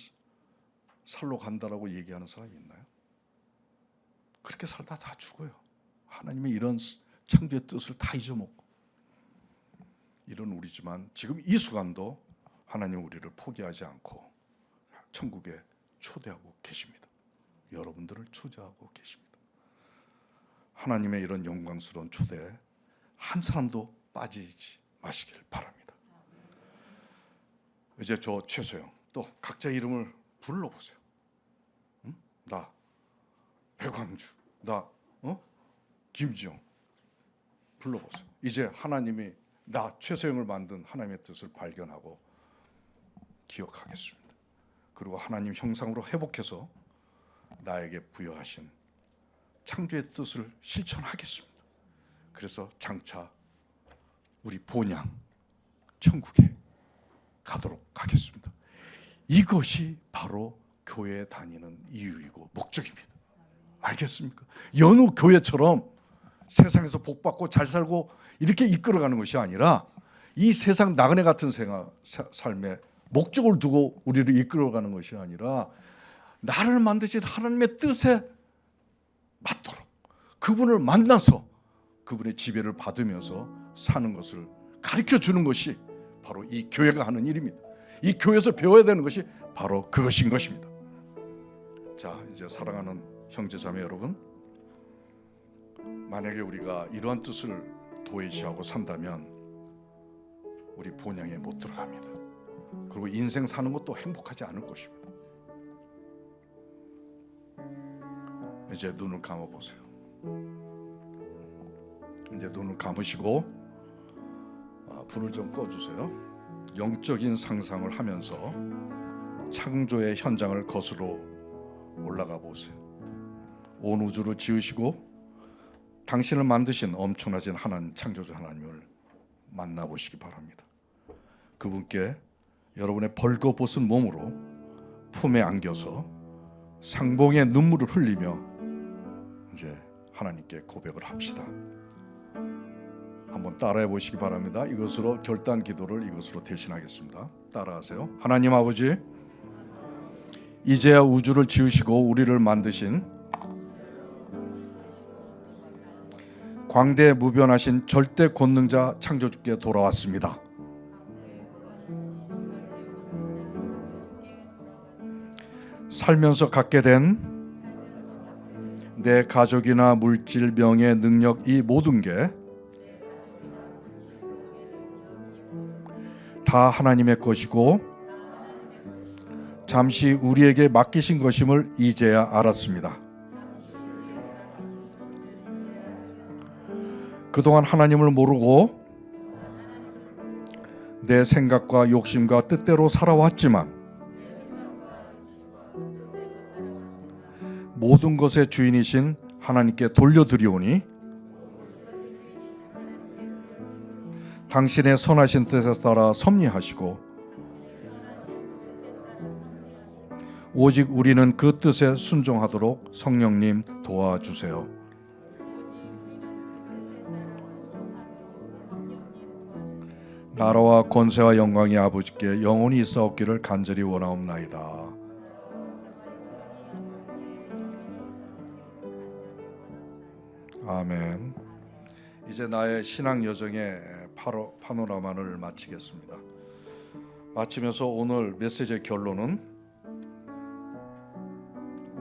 살러 간다라고 얘기하는 사람이 있나요? 그렇게 살다 다 죽어요. 하나님의 이런 창조의 뜻을 다 잊어먹고. 이런 우리지만 지금 이 순간도 하나님 우리를 포기하지 않고 천국에 초대하고 계십니다. 여러분들을 초대하고 계십니다. 하나님의 이런 영광스러운 초대에 한 사람도 빠지지 마시길 바랍니다. 이제 저 최소영, 또 각자 이름을 불러보세요. 응? 나 배광주, 나 김지영 불러보세요. 이제 하나님이 나 최소영을 만든 하나님의 뜻을 발견하고 기억하겠습니다. 그리고 하나님 형상으로 회복해서 나에게 부여하신 창조의 뜻을 실천하겠습니다. 그래서 장차 우리 본향 천국에 가도록 하겠습니다. 이것이 바로 교회에 다니는 이유이고 목적입니다. 알겠습니까? 여느 교회처럼 세상에서 복받고 잘 살고 이렇게 이끌어가는 것이 아니라 이 세상 나그네 같은 삶에 목적을 두고 우리를 이끌어가는 것이 아니라 나를 만드신 하나님의 뜻에 맞도록 그분을 만나서 그분의 지배를 받으면서 사는 것을 가르쳐 주는 것이 바로 이 교회가 하는 일입니다. 이 교회에서 배워야 되는 것이 바로 그것인 것입니다. 자, 이제 사랑하는 형제자매 여러분, 만약에 우리가 이러한 뜻을 도외시하고 산다면 우리 본향에 못 들어갑니다. 그리고 인생 사는 것도 행복하지 않을 것입니다. 이제 눈을 감아보세요. 이제 눈을 감으시고 불을 좀 꺼주세요. 영적인 상상을 하면서 창조의 현장을 거슬러 올라가 보세요. 온 우주를 지으시고 당신을 만드신 엄청나신 하나님, 창조주 하나님을 만나보시기 바랍니다. 그분께 여러분의 벌거벗은 몸으로 품에 안겨서 상봉의 눈물을 흘리며 이제 하나님께 고백을 합시다. 한번 따라해 보시기 바랍니다. 이것으로 결단 기도를 이것으로 대신하겠습니다. 따라하세요. 하나님 아버지, 이제야 우주를 지으시고 우리를 만드신 광대무변하신 절대 권능자 창조주께 돌아왔습니다. 살면서 갖게 된 내 가족이나 물질, 명예, 능력, 이 모든 게 다 하나님의 것이고 잠시 우리에게 맡기신 것임을 이제야 알았습니다. 그동안 하나님을 모르고 내 생각과 욕심과 뜻대로 살아왔지만 모든 것의 주인이신 하나님께 돌려드리오니 당신의 선하신 뜻에 따라 섭리하시고 오직 우리는 그 뜻에 순종하도록 성령님 도와주세요. 나라와 권세와 영광이 아버지께 영원히 있사옵기를 간절히 원하옵나이다. 아멘. 이제 나의 신앙 여정의 파노라마를 마치겠습니다. 마치면서 오늘 메시지의 결론은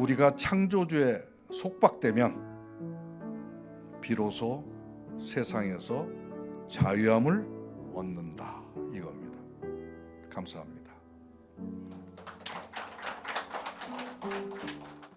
우리가 창조주에 속박되면 비로소 세상에서 자유함을 얻는다 이겁니다. 감사합니다.